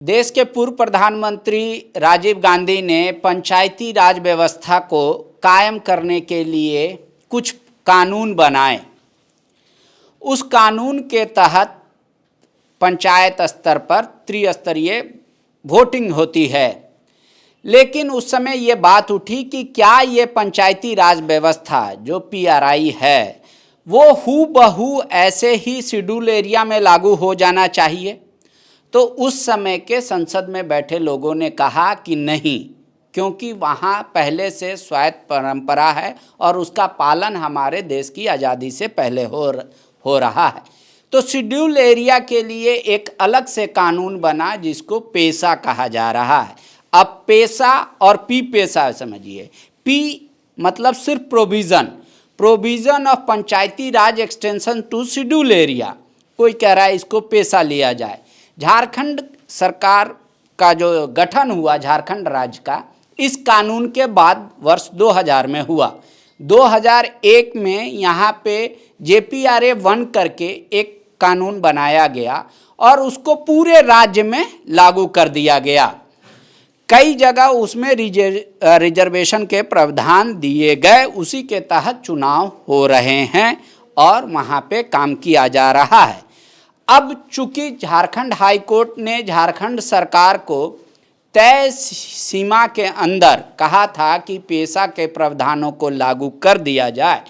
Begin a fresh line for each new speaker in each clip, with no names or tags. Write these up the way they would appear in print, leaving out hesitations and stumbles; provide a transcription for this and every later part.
देश के पूर्व प्रधानमंत्री राजीव गांधी ने पंचायती राज व्यवस्था को कायम करने के लिए कुछ कानून बनाए। उस कानून के तहत पंचायत स्तर पर त्रिस्तरीय वोटिंग होती है। लेकिन उस समय ये बात उठी कि क्या ये पंचायती राज व्यवस्था जो पीआरआई है वो हूबहू ऐसे ही शेड्यूल एरिया में लागू हो जाना चाहिए। तो उस समय के संसद में बैठे लोगों ने कहा कि नहीं, क्योंकि वहाँ पहले से स्वायत्त परंपरा है और उसका पालन हमारे देश की आज़ादी से पहले हो रहा है। तो शेड्यूल एरिया के लिए एक अलग से कानून बना जिसको पेशा कहा जा रहा है। अब पेशा और पी पेशा समझिए। पी मतलब सिर्फ provision of Panchayati Raj extension to schedule area. कोई कह रहा है इसको पेशा लिया जाए। झारखंड सरकार का जो गठन हुआ झारखंड राज्य का, इस कानून के बाद वर्ष 2000 में हुआ। 2001 में यहाँ पे JPRA 1 करके एक कानून बनाया गया और उसको पूरे राज्य में लागू कर दिया गया। कई जगह उसमें रिजर्वेशन के प्रावधान दिए गए। उसी के तहत चुनाव हो रहे हैं और वहाँ पे काम किया जा रहा है। अब चूंकि झारखंड हाई कोर्ट ने झारखंड सरकार को तय सीमा के अंदर कहा था कि पेशा के प्रावधानों को लागू कर दिया जाए,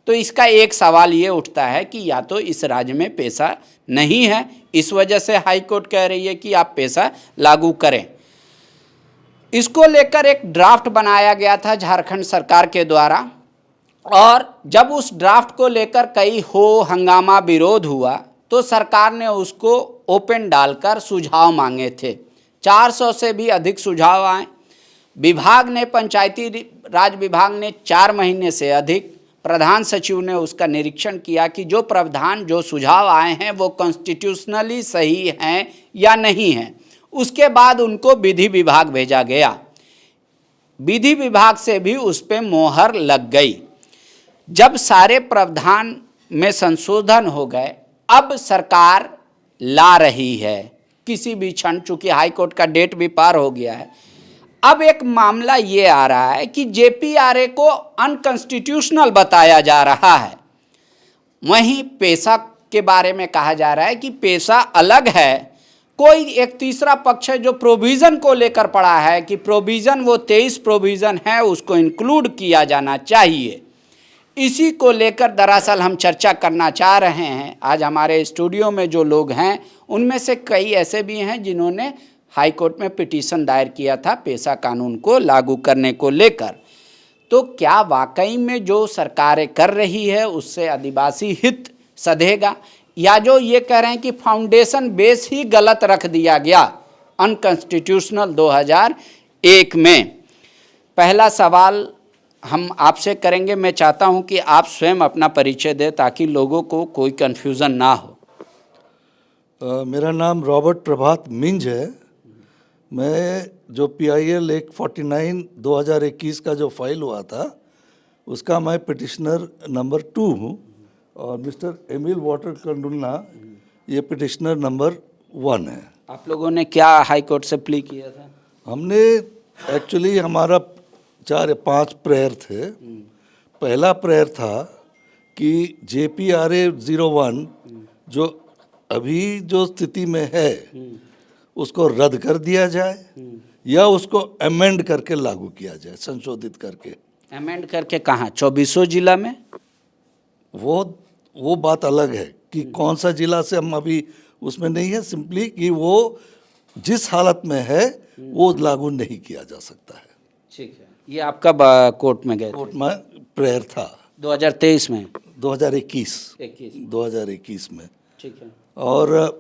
तो इसका एक सवाल ये उठता है कि या तो इस राज्य में पेशा नहीं है, इस वजह से हाई कोर्ट कह रही है कि आप पेशा लागू करें। इसको लेकर एक ड्राफ्ट बनाया गया था झारखंड सरकार के द्वारा, और जब उस ड्राफ्ट को लेकर कई हंगामा विरोध हुआ तो सरकार ने उसको ओपन डालकर सुझाव मांगे थे। 400 से भी अधिक सुझाव आए। विभाग ने, पंचायती राज विभाग ने 4 महीने से अधिक, प्रधान सचिव ने उसका निरीक्षण किया कि जो प्रावधान जो सुझाव आए हैं वो कॉन्स्टिट्यूशनली सही हैं या नहीं हैं। उसके बाद उनको विधि विभाग भेजा गया। विधि विभाग से भी उस पर मोहर लग गई। जब सारे प्रावधान में संशोधन हो गए, अब सरकार ला रही है किसी भी क्षण, चूंकि हाई कोर्ट का डेट भी पार हो गया है। अब एक मामला ये आ रहा है कि JPRA को अनकॉन्स्टिट्यूशनल बताया जा रहा है। वहीं पेशा के बारे में कहा जा रहा है कि पेशा अलग है। कोई एक तीसरा पक्ष है जो प्रोविज़न को लेकर पड़ा है कि प्रोविज़न वो 23 प्रोविज़न है उसको इंक्लूड किया जाना चाहिए। इसी को लेकर दरअसल हम चर्चा करना चाह रहे हैं। आज हमारे स्टूडियो में जो लोग हैं उनमें से कई ऐसे भी हैं जिन्होंने हाई कोर्ट में पिटीशन दायर किया था पेशा कानून को लागू करने को लेकर। तो क्या वाकई में जो सरकारें कर रही है उससे आदिवासी हित सधेगा, या जो ये कह रहे हैं कि फाउंडेशन बेस ही गलत रख दिया गया अनकॉन्स्टिट्यूशनल 2001 में। पहला सवाल हम आपसे करेंगे। मैं चाहता हूं कि आप स्वयं अपना परिचय दें ताकि लोगों को कोई कन्फ्यूज़न ना हो।
मेरा नाम रॉबर्ट प्रभात मिंज है। मैं जो PIL 149 2021 का जो फाइल हुआ था उसका मैं पिटिशनर नंबर 2 हूँ, और मिस्टर एमिल वाटर कंडुलना ये पिटिशनर नंबर 1 है।
आप लोगों ने क्या हाई कोर्ट से प्ली किया था?
हमने एक्चुअली हमारा 4 या 5 प्रेयर थे। पहला प्रेयर था कि JPRA 01 जो अभी जो स्थिति में है उसको रद्द कर दिया जाए या उसको अमेंड करके लागू किया जाए, संशोधित करके।
अमेंड करके कहाँ? 24 जिला में?
वो बात अलग है कि कौन सा जिला से हम अभी उसमें नहीं है। सिंपली कि वो जिस हालत में है वो लागू नहीं किया जा सकता है।
ठीक है। ये आपका कोर्ट में गए?
कोर्ट में प्रेयर था
2023 में?
2021 में।
ठीक है।
और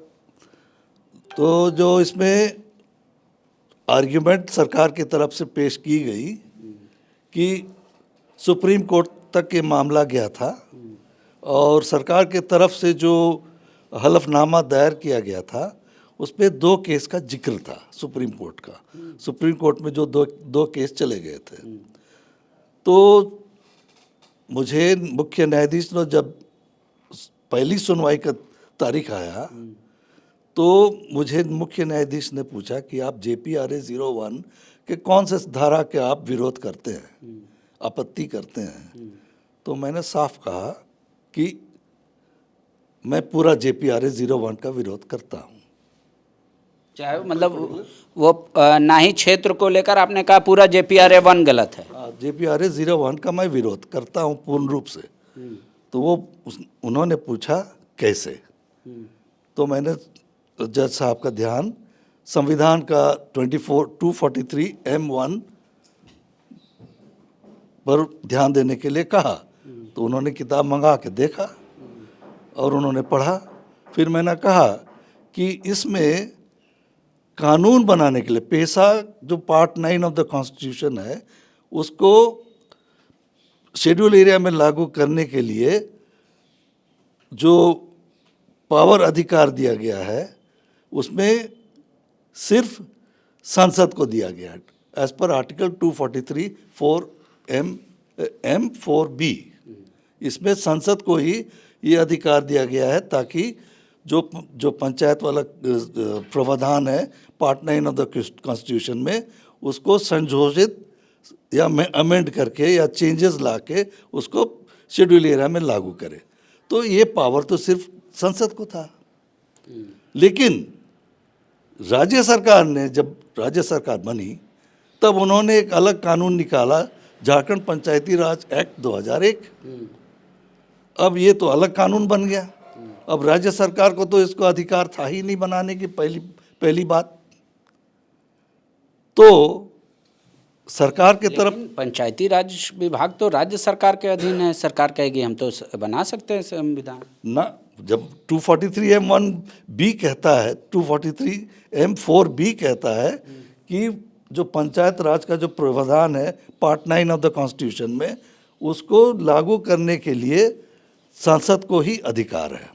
तो जो इसमें आर्ग्यूमेंट सरकार की तरफ से पेश की गई कि सुप्रीम कोर्ट तक ये मामला गया था और सरकार की तरफ से जो हलफनामा दायर किया गया था उस पर 2 केस का जिक्र था सुप्रीम कोर्ट का। सुप्रीम कोर्ट में जो दो केस चले गए थे, तो मुझे मुख्य न्यायाधीश ने जब पहली सुनवाई का तारीख आया तो मुझे मुख्य न्यायाधीश ने पूछा कि आप JPRA 01 के कौन से धारा के आप विरोध करते हैं, आपत्ति करते हैं। तो मैंने साफ कहा कि मैं पूरा JPRA 01 का विरोध करता हूँ।
चाहे मतलब वो ना ही क्षेत्र को लेकर आपने कहा पूरा JPRA 1 गलत है।
JPRA 01 का मैं विरोध करता हूँ पूर्ण रूप से। तो वो उन्होंने पूछा कैसे, तो मैंने जज साहब का ध्यान संविधान का 243(m)(1) पर ध्यान देने के लिए कहा। तो उन्होंने किताब मंगा के देखा और उन्होंने पढ़ा। फिर मैंने कहा कि इसमें कानून बनाने के लिए पेशा जो पार्ट 9 ऑफ द कॉन्स्टिट्यूशन है उसको शेड्यूल एरिया में लागू करने के लिए जो पावर अधिकार दिया गया है उसमें सिर्फ संसद को दिया गया है एज पर आर्टिकल 243(4)(m)(4)(b). इसमें संसद को ही ये अधिकार दिया गया है ताकि जो पंचायत वाला प्रावधान है पार्ट 9 ऑफ द कॉन्स्टिट्यूशन में उसको संशोधित या अमेंड करके या चेंजेस ला के उसको शेड्यूल एरिया में लागू करे। तो ये पावर तो सिर्फ संसद को था। लेकिन राज्य सरकार ने, जब राज्य सरकार बनी तब उन्होंने एक अलग कानून निकाला, झारखंड पंचायती राज एक्ट 2001। अब ये तो अलग कानून बन गया। अब राज्य सरकार को तो इसको अधिकार था ही नहीं बनाने की। पहली बात तो सरकार के तरफ
पंचायती राज विभाग तो राज्य सरकार के अधीन है। सरकार कहेगी हम तो बना सकते हैं संविधान ना।
जब 243(m)(1)(b) कहता है, 243(m)(4)(b) कहता है कि जो पंचायत राज का जो प्रावधान है पार्ट 9 ऑफ द कॉन्स्टिट्यूशन में उसको लागू करने के लिए संसद को ही अधिकार है।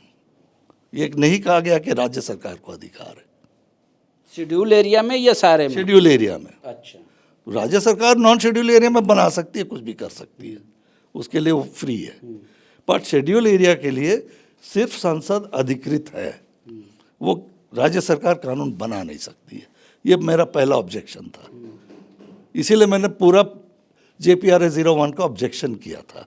ये नहीं कहा गया कि राज्य सरकार को अधिकार है।
शेड्यूल एरिया में या सारे में?
शेड्यूल एरिया में।
अच्छा,
राज्य सरकार नॉन शेड्यूल एरिया में बना सकती है, कुछ भी कर सकती है, उसके लिए वो फ्री है। बट शेड्यूल एरिया के लिए सिर्फ संसद अधिकृत है, वो राज्य सरकार कानून बना नहीं सकती है। ये मेरा पहला ऑब्जेक्शन था। इसीलिए मैंने पूरा JPRA 01 का ऑब्जेक्शन किया था।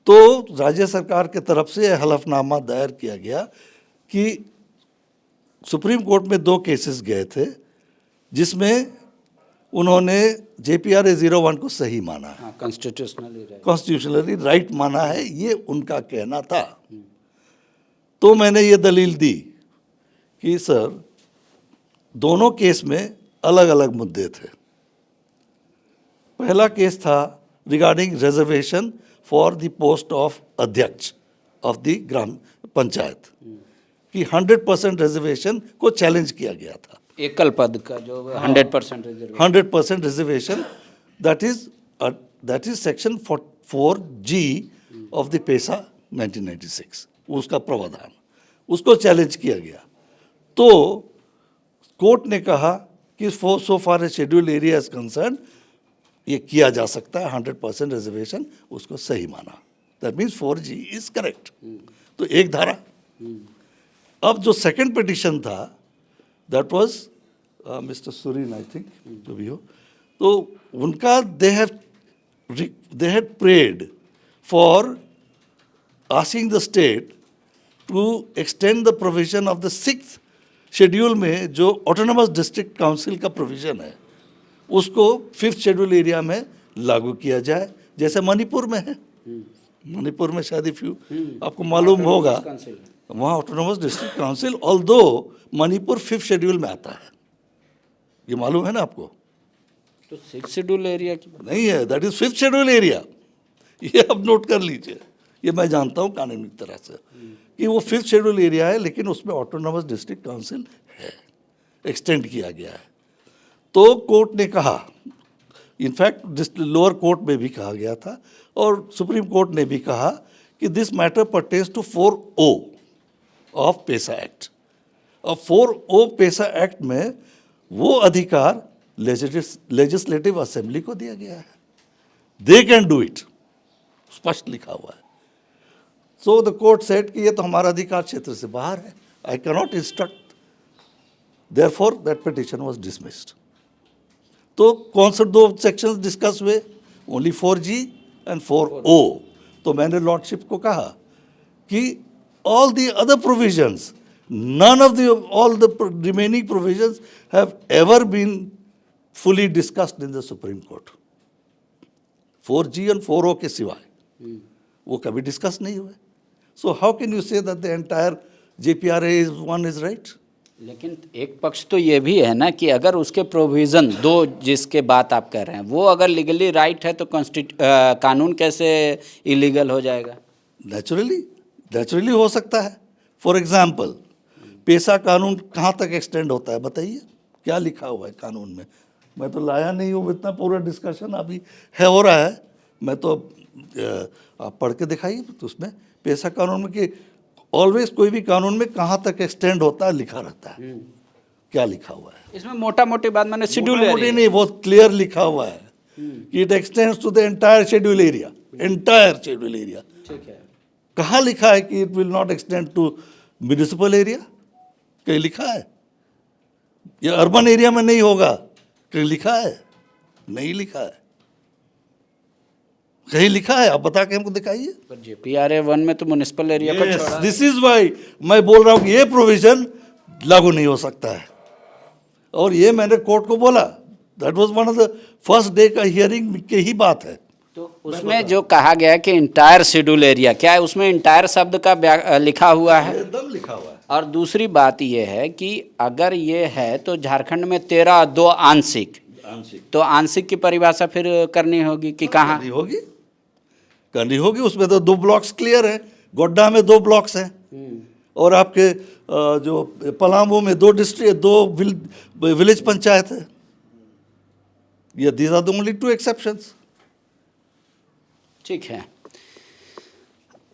तो राज्य सरकार के तरफ से हलफनामा दायर किया गया कि सुप्रीम कोर्ट में 2 केसेस गए थे जिसमें उन्होंने JPRA 01 को सही माना है, कॉन्स्टिट्यूशनली राइट माना है, ये उनका कहना था। तो मैंने ये दलील दी कि सर दोनों केस में अलग अलग मुद्दे थे। पहला केस था regarding reservation for the post of अध्यक्ष ऑफ द ग्राम पंचायत कि 100% रिजर्वेशन को चैलेंज किया गया था।
एकल पद का जो 100%
reservation that is section 4G of the पेशा 1996, उसका प्रावधान, उसको चैलेंज किया गया। तो कोर्ट ने कहा कि सो फार ए शेड्यूल एरिया इज कंसर्न ये किया जा सकता है, 100% रिजर्वेशन, उसको सही माना। That means 4G is correct. तो एक धारा। अब जो सेकंड पिटिशन था that was mister Surin, I think, जो भी हो, तो उनका they had prayed for asking the state to extend the provision of the 6th schedule में जो ऑटोनोमस डिस्ट्रिक्ट काउंसिल का प्रोविजन है उसको 5th शेड्यूल एरिया में लागू किया जाए, जैसे मणिपुर में है। मणिपुर में शायद आपको मालूम होगा वहाँ autonomous district council, although Manipur 5th schedule में आता है, ये मालूम है ना आपको?
तो 6th शेड्यूल एरिया की
नहीं है, that is 5th schedule area. ये अब नोट कर लीजिए, ये मैं जानता हूँ कानूनी तरह से कि वो 5th शेड्यूल एरिया है, लेकिन उसमें ऑटोनोमस डिस्ट्रिक्ट काउंसिल है, एक्सटेंड किया गया है। तो कोर्ट ने कहा, इनफैक्ट लोअर कोर्ट में भी कहा गया था और सुप्रीम कोर्ट ने भी कहा कि this matter pertains to 4O of PESA act. और 4O पेशा एक्ट में वो अधिकार लेजिस्लेटिव असेंबली को दिया गया है, दे कैन डू इट, स्पष्ट लिखा हुआ है। सो द कोर्ट सेड कि ये तो हमारा अधिकार क्षेत्र से बाहर है, I cannot instruct. Therefore, that petition was dismissed. तो कौन से दो सेक्शंस डिस्कस हुए? Only 4G and 4O. तो मैंने लॉर्डशिप को कहा कि all the other provisions, none of all the remaining provisions have ever been fully discussed in the Supreme Court. 4G and 4O के सिवाय वो कभी डिस्कस नहीं हुए. So how can you say that the entire JPRA is right?
लेकिन एक पक्ष तो ये भी है ना कि अगर उसके प्रोविज़न दो जिसके बात आप कर रहे हैं वो अगर लीगली राइट है तो कानून कैसे इलीगल हो जाएगा?
नेचुरली हो सकता है. फॉर एग्जाम्पल, पेशा कानून कहाँ तक एक्सटेंड होता है बताइए, क्या लिखा हुआ है कानून में? मैं तो लाया नहीं हूँ, इतना पूरा डिस्कशन अभी है हो रहा है. मैं तो आप पढ़ के दिखाइए तो उसमें पेशा कानून में कि ऑलवेज कोई भी कानून में कहाँ तक एक्सटेंड होता है लिखा रहता है. क्या लिखा हुआ है
इसमें? मोटा मोटी बात मैंने शेड्यूल
नहीं, बहुत क्लियर लिखा हुआ है कि it extends to the entire schedule area.
ठीक है.
कहाँ लिखा है कि it will not extend to municipal area? कहीं लिखा है? ये अर्बन एरिया में नहीं होगा, कहीं लिखा है? नहीं लिखा है. कहीं लिखा है? आप बता के हमको दिखाइए.
पर JPRA 1 में तो म्युनिसिपल एरिया पर छोड़ा.
दिस इज वाई मैं बोल रहा हूँ कि ये प्रोविजन लागू नहीं हो सकता है. और ये मैंने कोर्ट को बोला. That was one of the first day का हियरिंग की ही बात है.
तो उसमें जो कहा गया कि इंटायर शेड्यूल एरिया, क्या है उसमें इंटायर शब्द का लिखा हुआ है?
एकदम लिखा हुआ है.
और दूसरी बात ये है कि अगर ये है तो झारखंड में 13(2) आंशिक, तो आंशिक की परिभाषा फिर करनी होगी कि कहाँ
करनी होगी. उसमें तो 2 ब्लॉक्स क्लियर है. गोड्डा में 2 ब्लॉक्स हैं और आपके जो पलामू में 2 डिस्ट्रिक्ट 2 विलेज पंचायत है. ये these are the only 2 exceptions.
ठीक है.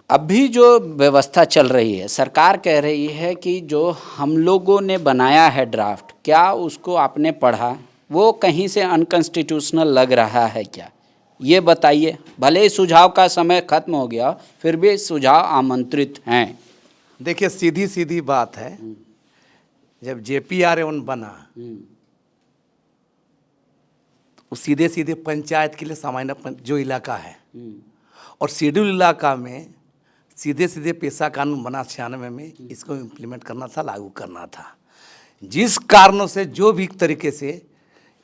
अभी जो व्यवस्था चल रही है, सरकार कह रही है कि जो हम लोगों ने बनाया है ड्राफ्ट, क्या उसको आपने पढ़ा? वो कहीं से अनकॉन्स्टिट्यूशनल लग रहा है क्या? ये बताइए. भले ही सुझाव का समय खत्म हो गया, फिर भी सुझाव आमंत्रित हैं.
देखिए, सीधी सीधी बात है. जब JPRA 1 बना तो सीधे सीधे पंचायत के लिए सामान्य जो इलाका है और शेड्यूल इलाका में सीधे सीधे पेशा कानून बना 96 में. इसको इम्प्लीमेंट करना था, लागू करना था. जिस कारणों से जो भी तरीके से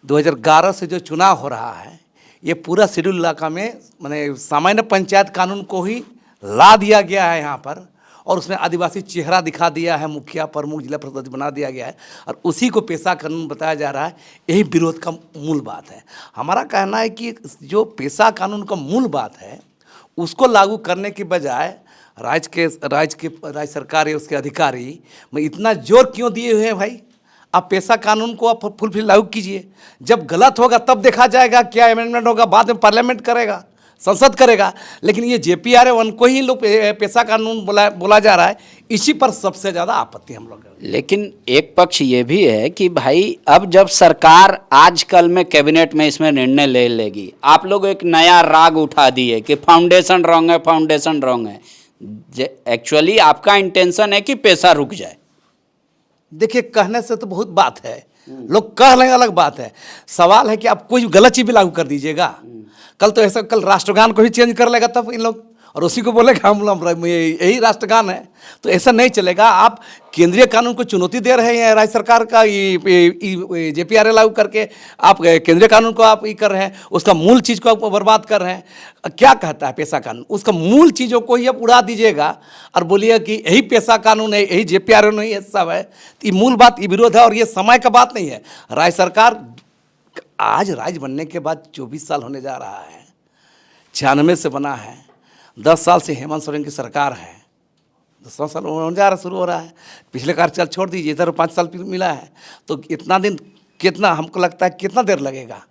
2011 से जो चुनाव हो रहा है, ये पूरा शेड्यूल इलाका में माने सामान्य पंचायत कानून को ही ला दिया गया है यहाँ पर, और उसमें आदिवासी चेहरा दिखा दिया है, मुखिया प्रमुख जिला परिषद बना दिया गया है, और उसी को पेशा कानून बताया जा रहा है. यही विरोध का मूल बात है. हमारा कहना है कि जो पेशा कानून का मूल बात है उसको लागू करने के बजाय राज्य सरकार या उसके अधिकारी में इतना जोर क्यों दिए हुए हैं भाई? आप पेशा कानून को आप फुलफिल लागू कीजिए. जब गलत होगा तब देखा जाएगा, क्या अमेंडमेंट होगा, बाद में पार्लियामेंट करेगा, संसद करेगा. लेकिन ये JPRA 1 को ही लोग पेशा कानून बोला जा रहा है. इसी पर सबसे ज़्यादा आपत्ति हम लोग.
लेकिन एक पक्ष ये भी है कि भाई अब जब सरकार आजकल में कैबिनेट में इसमें निर्णय ले लेगी, आप लोग एक नया राग उठा दिए कि फाउंडेशन रॉन्ग है. एक्चुअली आपका इंटेंशन है कि पेशा रुक जाए.
देखिए, कहने से तो बहुत बात है, लोग कह लेंगे अलग बात है. सवाल है कि आप कोई गलत चीज़ भी लागू कर दीजिएगा. कल तो ऐसा, कल राष्ट्रगान को भी चेंज कर लेगा तब इन लोग, और उसी को बोलेगा हम यही राष्ट्रगान है. तो ऐसा नहीं चलेगा. आप केंद्रीय कानून को चुनौती दे रहे हैं राज्य सरकार का. JPRA लागू करके आप केंद्रीय कानून को आप ये कर रहे हैं, उसका मूल चीज़ को आप बर्बाद कर रहे हैं. क्या कहता है पेशा कानून? उसका मूल चीज़ों को ही आप उड़ा दीजिएगा और बोलिए कि यही पेशा कानून है, यही JPRA नहीं है, सब है. तो ये मूल बात, ये विरोध है और ये समय का बात नहीं है. राज्य सरकार आज राज्य बनने के बाद 24 साल होने जा रहा है. 96 से बना है. 10 साल से हेमंत सोरेन की सरकार है. 10वां साल होने जा रहा, शुरू हो रहा है. पिछले कार्यकाल छोड़ दीजिए, इधर 5 साल मिला है. तो इतना दिन, कितना हमको लगता है कितना देर लगेगा?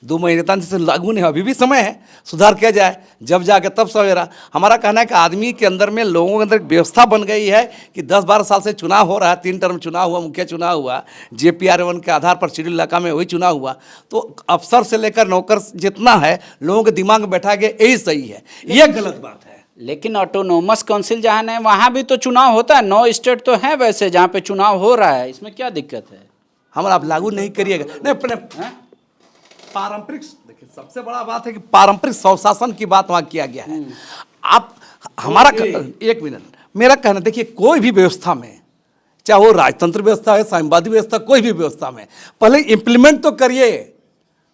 2 महीने तक से लागू नहीं, अभी भी समय है, सुधार किया जाए, जब जाके तब सवेरा. हमारा कहना है कि आदमी के अंदर में, लोगों के अंदर एक व्यवस्था बन गई है कि 10-12 साल से चुनाव हो रहा है, 3 टर्म चुनाव हुआ, मुखिया चुनाव हुआ, JPRA 1 के आधार पर शेड्यूल इलाका में वही चुनाव हुआ. तो अफसर से लेकर नौकर जितना है, लोगों के दिमाग में बैठा गया, यही सही है. ये गलत बात है.
लेकिन ऑटोनोमस काउंसिल जहाँ है वहाँ भी तो चुनाव होता है। 9 स्टेट तो हैं वैसे जहाँ पे चुनाव हो रहा है, इसमें क्या दिक्कत है?
हमारा आप लागू नहीं करिएगा। नहीं अपने पारंपरिक, देखिए सबसे बड़ा बात है कि पारंपरिक स्वशासन की बात वहाँ किया गया है। आप हमारा एक मिनट, मेरा कहना, देखिए कोई भी व्यवस्था में, चाहे वो राजतंत्र व्यवस्था है, साम्यवादी व्यवस्था, कोई भी व्यवस्था में पहले इम्प्लीमेंट तो करिए।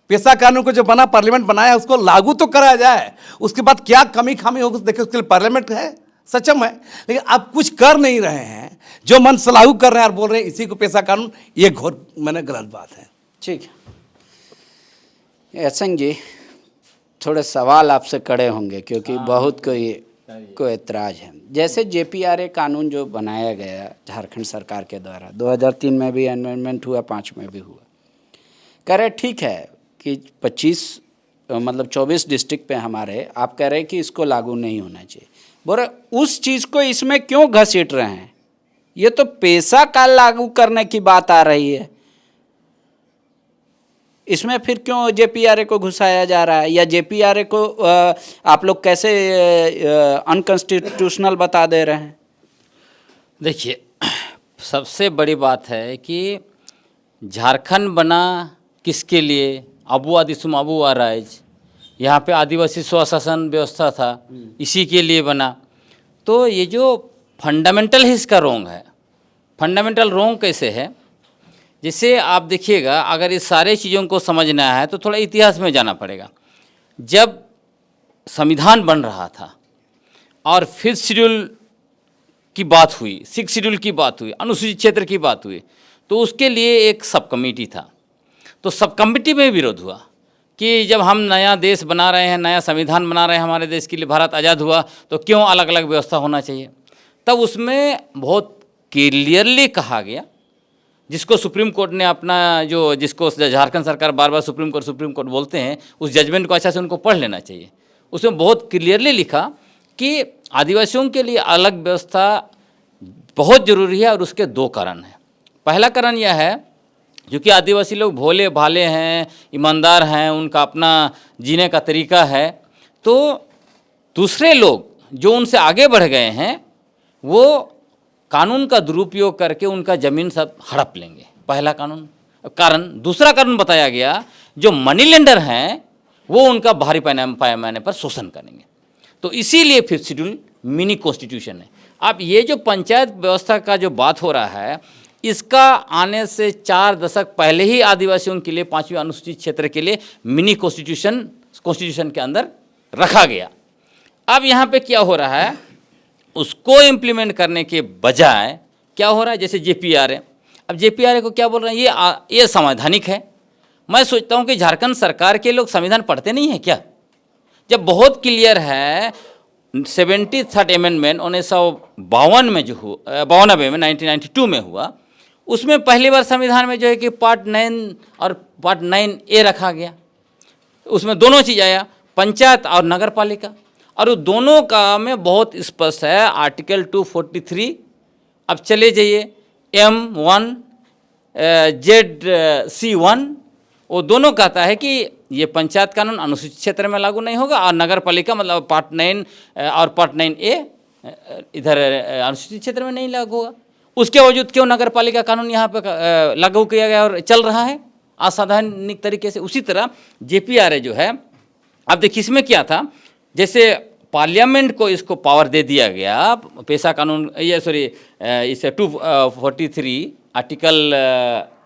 पेशा कानून को जो बना, पार्लियामेंट बनाया, उसको लागू तो कराया जाए। उसके बाद क्या कमी खामी होगी देखिए, उसके लिए पार्लियामेंट है, सक्षम है। लेकिन आप कुछ कर नहीं रहे हैं, जो मन से लागू कर रहे हैं और बोल रहे हैं इसी को पेशा कानून, ये घोर मैंने गलत बात है।
ठीक है एहसन जी, थोड़े सवाल आपसे कड़े होंगे क्योंकि बहुत को ऐतराज है। जैसे JPRA कानून जो बनाया गया झारखंड सरकार के द्वारा, 2003 में भी अमेंडमेंट हुआ, 5 में भी हुआ, कह रहे ठीक है कि 24 डिस्ट्रिक्ट पे हमारे, आप कह रहे हैं कि इसको लागू नहीं होना चाहिए। बोले उस चीज़ को इसमें क्यों घसीट रहे हैं? ये तो पेशा का लागू करने की बात आ रही है, इसमें फिर क्यों JPRA को घुसाया जा रहा है? या JPRA को आप लोग कैसे अनकॉन्स्टिट्यूशनल बता दे रहे हैं?
देखिए, सबसे बड़ी बात है कि झारखंड बना किसके लिए? अबू आदिसुम अबू आराइज, यहाँ पे आदिवासी स्वशासन व्यवस्था था, इसी के लिए बना। तो ये जो फंडामेंटल है इसका रोंग है। फंडामेंटल रोंग कैसे है? जैसे आप देखिएगा, अगर इस सारे चीज़ों को समझना है तो थोड़ा इतिहास में जाना पड़ेगा। जब संविधान बन रहा था और 5th शेड्यूल की बात हुई, 6th शेड्यूल की बात हुई, अनुसूचित क्षेत्र की बात हुई, तो उसके लिए एक सब कमेटी था। तो सब कमेटी में विरोध हुआ कि जब हम नया देश बना रहे हैं, नया संविधान बना रहे हैं हमारे देश के लिए, भारत आज़ाद हुआ, तो क्यों अलग अलग व्यवस्था होना चाहिए? तब उसमें बहुत क्लियरली कहा गया, जिसको सुप्रीम कोर्ट ने अपना जिसको झारखंड सरकार बार बार सुप्रीम कोर्ट बोलते हैं, उस जजमेंट को अच्छा से उनको पढ़ लेना चाहिए। उसमें बहुत क्लियरली लिखा कि आदिवासियों के लिए अलग व्यवस्था बहुत ज़रूरी है और उसके 2 कारण हैं। पहला कारण यह है, क्योंकि आदिवासी लोग भोले भाले हैं, ईमानदार हैं, उनका अपना जीने का तरीका है, तो दूसरे लोग जो उनसे आगे बढ़ गए हैं वो कानून का दुरुपयोग करके उनका ज़मीन सब हड़प लेंगे। पहला कारण। दूसरा कारण बताया गया, जो मनी लेंडर हैं वो उनका भारी पैमाने पर शोषण करेंगे। तो इसीलिए 5th शेड्यूल मिनी कॉन्स्टिट्यूशन है। अब ये जो पंचायत व्यवस्था का जो बात हो रहा है, इसका आने से 4 दशक पहले ही आदिवासियों के लिए 5वीं अनुसूचित क्षेत्र के लिए मिनी कॉन्स्टिट्यूशन के अंदर रखा गया। अब यहाँ पे क्या हो रहा है, उसको इम्प्लीमेंट करने के बजाय क्या हो रहा है, जैसे JPRA। अब JPRA को क्या बोल रहे हैं, ये संवैधानिक है। मैं सोचता हूँ कि झारखंड सरकार के लोग संविधान पढ़ते नहीं हैं क्या? जब बहुत क्लियर है 73rd अमेंडमेंट 1952 में जो हुआ, 92 में 1992 में हुआ, उसमें पहली बार संविधान में जो है कि पार्ट 9 और पार्ट 9A रखा गया। उसमें दोनों चीज़ आया, पंचायत और नगर पालिका, और वो दोनों का में बहुत स्पष्ट है, आर्टिकल 243। अब चले जाइए M1 ZC1, वो दोनों कहता है कि ये पंचायत कानून अनुसूचित क्षेत्र में लागू नहीं होगा और नगर पालिका मतलब पार्ट 9 और पार्ट 9A इधर अनुसूचित क्षेत्र में नहीं लागू होगा। उसके बावजूद क्यों नगर पालिका कानून यहाँ पे लागू किया गया और चल रहा है असंवैधानिक तरीके से। उसी तरह JPRA जो है, अब देखिए इसमें क्या था, जैसे पार्लियामेंट को इसको पावर दे दिया गया पेशा कानून, इसे 243 आर्टिकल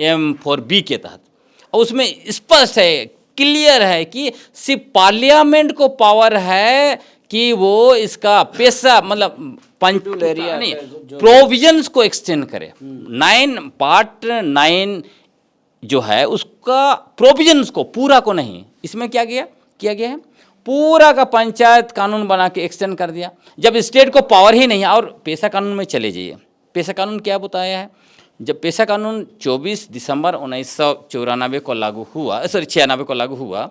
M4B के तहत, और उसमें स्पष्ट है, क्लियर है कि सिर्फ पार्लियामेंट को पावर है कि वो इसका पेशा मतलब प्रोविजंस को एक्सटेंड करे। पार्ट 9 जो है उसका प्रोविजंस को, पूरा को नहीं। इसमें क्या किया गया है, पूरा का पंचायत कानून बना के एक्सटेंड कर दिया, जब स्टेट को पावर ही नहीं है। और पेशा कानून में चले जाइए, पेशा कानून क्या बताया है, जब पेशा कानून 24 दिसंबर 1994 को लागू हुआ, 96 को लागू हुआ,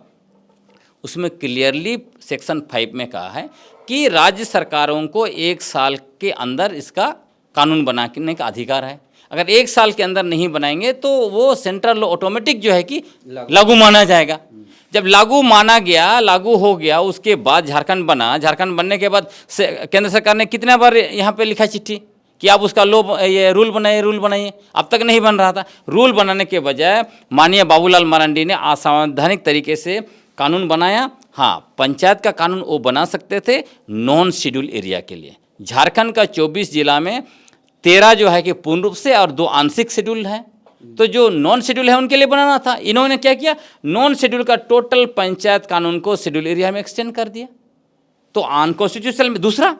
उसमें क्लियरली सेक्शन 5 में कहा है कि राज्य सरकारों को 1 साल के अंदर इसका कानून बनाने का अधिकार है। अगर 1 साल के अंदर नहीं बनाएंगे तो वो सेंट्रल लॉ ऑटोमेटिक जो है कि लागू माना जाएगा। जब लागू माना गया, लागू हो गया, उसके बाद झारखंड बना। झारखंड बनने के बाद केंद्र सरकार ने कितने बार यहाँ पे लिखा चिट्ठी कि आप उसका ये रूल बनाइए, रूल बनाइए। अब तक नहीं बन रहा था। रूल बनाने के बजाय माननीय बाबूलाल मरांडी ने असंवैधानिक तरीके से कानून बनाया। हाँ, पंचायत का कानून वो बना सकते थे नॉन शेड्यूल एरिया के लिए। झारखंड का 24 जिला में 13 जो है कि पूर्ण रूप से और 2 आंशिक शेड्यूल है। तो जो नॉन शेड्यूल है उनके लिए बनाना था। इन्होंने क्या किया, नॉन शेड्यूल का टोटल पंचायत कानून को शेड्यूल एरिया में एक्सटेंड कर दिया। तो अनकॉन्स्टिट्यूशनल में। दूसरा,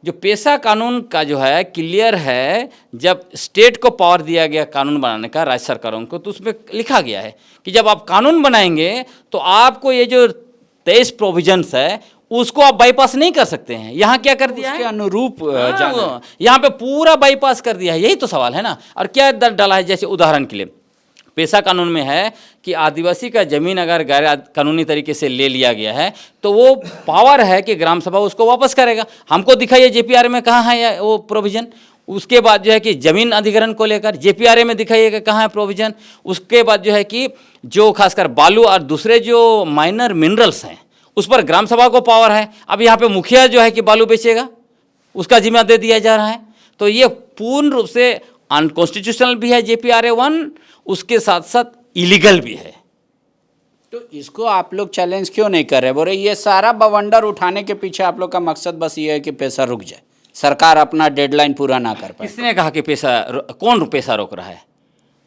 जो पेशा कानून का जो है क्लियर है, जब स्टेट को पावर दिया गया कानून बनाने का, राज्य सरकारों को, तो उसमें लिखा गया है कि जब आप कानून बनाएंगे तो आपको ये जो 23 प्रोविजंस है उसको आप बाईपास नहीं कर सकते हैं। यहाँ क्या कर दिया
उसके
है,
अनुरूप
यहाँ पे पूरा बाईपास कर दिया है। यही तो सवाल है ना। और क्या डाला है, जैसे उदाहरण के लिए पेशा कानून में है कि आदिवासी का जमीन अगर गैर कानूनी तरीके से ले लिया गया है तो वो पावर है कि ग्राम सभा उसको वापस करेगा। हमको दिखाइए जेपीआर में कहाँ है वो प्रोविजन। उसके बाद जो है कि जमीन अधिग्रहण को लेकर जेपीआरए में दिखाइएगा कहाँ है प्रोविजन। उसके बाद जो है कि जो खासकर बालू और दूसरे जो माइनर मिनरल्स हैं उस पर ग्राम सभा को पावर है। अब यहाँ पे मुखिया जो है कि बालू बेचेगा, उसका जिम्मा दे दिया जा रहा है। तो ये पूर्ण रूप से अनकॉन्स्टिट्यूशनल भी है जेपीआरए 1, उसके साथ साथ इलीगल भी है।
तो इसको आप लोग चैलेंज क्यों नहीं कर रहे? बोले ये सारा बवंडर उठाने के पीछे आप लोग का मकसद बस ये है कि पैसा रुक जाए, सरकार अपना डेडलाइन पूरा ना कर पाए।
किसने कहा कि कौन पैसा रोक रहा है?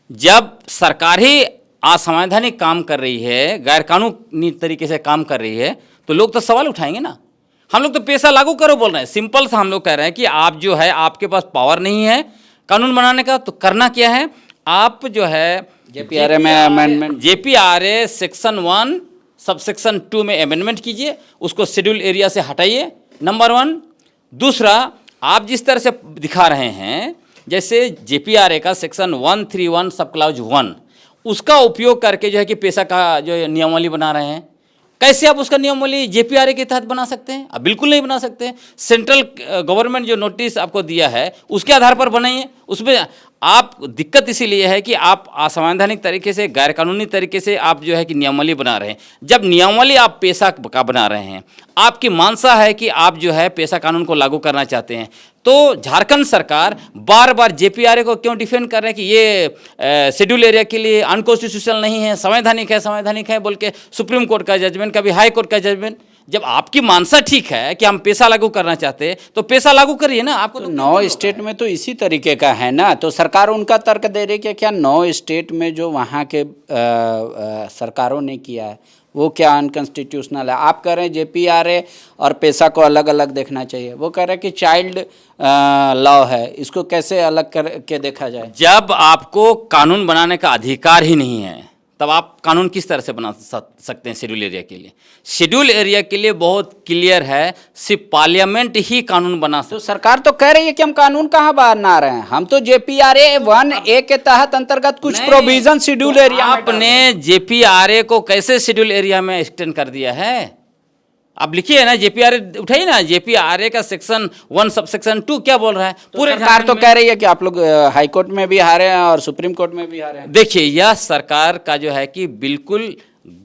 जब सरकार ही असंवैधानिक काम कर रही है, गैर कानूनी तरीके से काम कर रही है, तो लोग तो सवाल उठाएंगे ना। हम लोग तो पैसा लागू करो बोल रहे हैं। सिंपल सा हम लोग कह रहे हैं कि आप जो है, आपके पास पावर नहीं है कानून बनाने का, तो करना क्या है, आप जो है
जेपीआरए में अमेंडमेंट,
जेपीआरए सेक्शन 1 सबसेक्शन 2 में अमेंडमेंट कीजिए, उसको शेड्यूल एरिया से हटाइए, नंबर 1। दूसरा, आप जिस तरह से दिखा रहे हैं, जैसे जेपीआरए का सेक्शन 131 सब क्लाउज 1, उसका उपयोग करके जो है कि पेशा का जो नियमावली बना रहे हैं, कैसे आप उसका नियमावली जेपीआरए के तहत बना सकते हैं? आप बिल्कुल नहीं बना सकते। सेंट्रल गवर्नमेंट जो नोटिस आपको दिया है उसके आधार पर बनाइए। उसमें आप दिक्कत इसीलिए है कि आप असंवैधानिक तरीके से, गैर कानूनी तरीके से आप जो है कि नियमावली बना रहे हैं। जब नियमावली आप पेशा का बना रहे हैं, आपकी मानसा है कि आप जो है पेशा कानून को लागू करना चाहते हैं, तो झारखंड सरकार बार बार जेपीआरए को क्यों डिफेंड कर रहे हैं कि ये शेड्यूल एरिया के लिए अनकॉन्स्टिट्यूशनल नहीं है, संवैधानिक है बोल के सुप्रीम कोर्ट का जजमेंट, कभी हाई कोर्ट का जजमेंट। जब आपकी मानसा ठीक है कि हम पैसा लागू करना चाहते हैं तो पैसा लागू करिए ना। आपको
तो 9 स्टेट में तो इसी तरीके का है ना। तो सरकार उनका तर्क दे रही है कि क्या 9 स्टेट में जो वहाँ के सरकारों ने किया है वो क्या अनकॉन्स्टिट्यूशनल है? आप कह रहे हैं जेपीआरए और पेशा को अलग अलग देखना चाहिए, वो कह रहे हैं कि चाइल्ड लॉ है, इसको कैसे अलग करके देखा जाए?
जब आपको कानून बनाने का अधिकार ही नहीं है तब आप कानून किस तरह से बना सकते हैं शेड्यूल एरिया के लिए? शेड्यूल एरिया के लिए बहुत क्लियर है, सिर्फ पार्लियामेंट ही कानून बना सकते।
तो सरकार तो कह रही है कि हम कानून कहाँ बना रहे हैं, हम तो जेपीआरए 1A के तहत अंतर्गत कुछ प्रोविजन शेड्यूल एरिया।
आपने जेपीआरए को कैसे शेड्यूल एरिया में एक्सटेंड कर दिया है? आप लिखिए ना, जेपीआरए उठाइए ना, जेपीआरए का सेक्शन 1 सबसेक्शन 2 क्या बोल रहा है?
पूरे सरकार तो कह रही है कि आप लोग हाई कोर्ट में भी हारे हैं और सुप्रीम कोर्ट में भी हारे हैं।
देखिए, यह सरकार का जो है कि बिल्कुल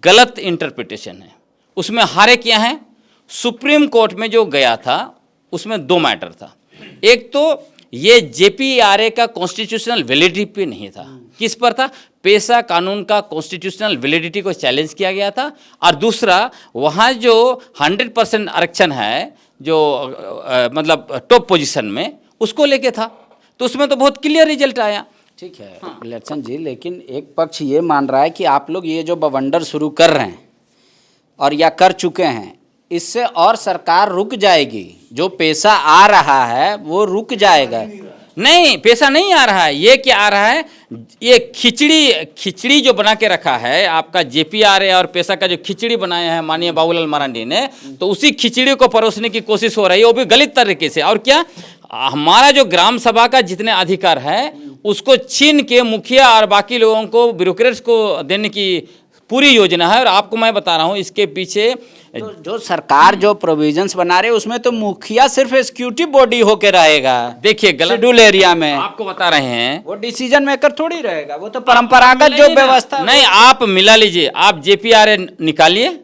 गलत इंटरप्रिटेशन है। उसमें हारे क्या हैं? सुप्रीम कोर्ट में जो गया था उसमें 2 मैटर था। एक तो ये जेपीआरए का कॉन्स्टिट्यूशनल वैलिडिटी पे नहीं था। किस पर था? पेशा कानून का कॉन्स्टिट्यूशनल वैलिडिटी को चैलेंज किया गया था। और दूसरा, वहाँ जो 100% आरक्षण है, जो मतलब टॉप पोजीशन में, उसको लेके था। तो उसमें तो बहुत क्लियर रिजल्ट आया।
ठीक है इलेक्शन जी, लेकिन एक पक्ष ये मान रहा है कि आप लोग ये जो बवंडर शुरू कर रहे हैं और या कर चुके हैं, इससे और सरकार रुक जाएगी, जो पैसा आ रहा है वो रुक जाएगा।
नहीं, पैसा नहीं आ रहा है। ये क्या आ रहा है? ये खिचड़ी जो बना के रखा है आपका जेपीआरए और पैसा का जो खिचड़ी बनाया है माननीय बाबूलाल मरांडी ने, तो उसी खिचड़ी को परोसने की कोशिश हो रही है, वो भी गलत तरीके से। और क्या, हमारा जो ग्राम सभा का जितने अधिकार है उसको छीन के मुखिया और बाकी लोगों को, ब्यूरोक्रेट्स को देने की पूरी योजना है। और आपको मैं बता रहा हूँ इसके पीछे
तो जो सरकार जो प्रोविजंस बना रहे उसमें तो मुखिया सिर्फ एग्जीक्यूटिव बॉडी होके रहेगा।
देखिए गलत
शेड्यूल एरिया में
आपको बता रहे हैं,
वो डिसीजन मेकर थोड़ी रहेगा, वो तो परंपरागत जो व्यवस्था
नहीं, आप मिला लीजिए, आप जेपीआरए निकालिए,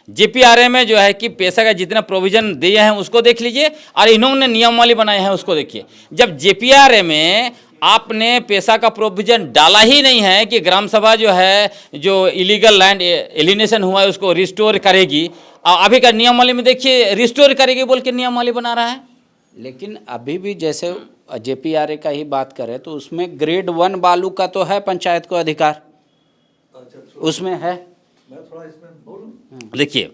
जेपीआरए में जो है कि पैसा का जितना प्रोविजन दिए हैं उसको देख लीजिए, और इन्होंने नियमावली बनाए हैं उसको देखिए। जब जेपीआरए में आपने पैसा का प्रोविजन डाला ही नहीं है कि ग्राम सभा जो है जो इलीगल लैंड एलिनेशन हुआ है उसको रिस्टोर करेगी, अभी का नियमावली में देखिए रिस्टोर करेगी बोल के नियमावली बना रहा है।
लेकिन अभी भी जैसे जेपीआरए का ही बात करें तो उसमें ग्रेड 1 बालू का तो है पंचायत को अधिकार, उसमें है।
देखिए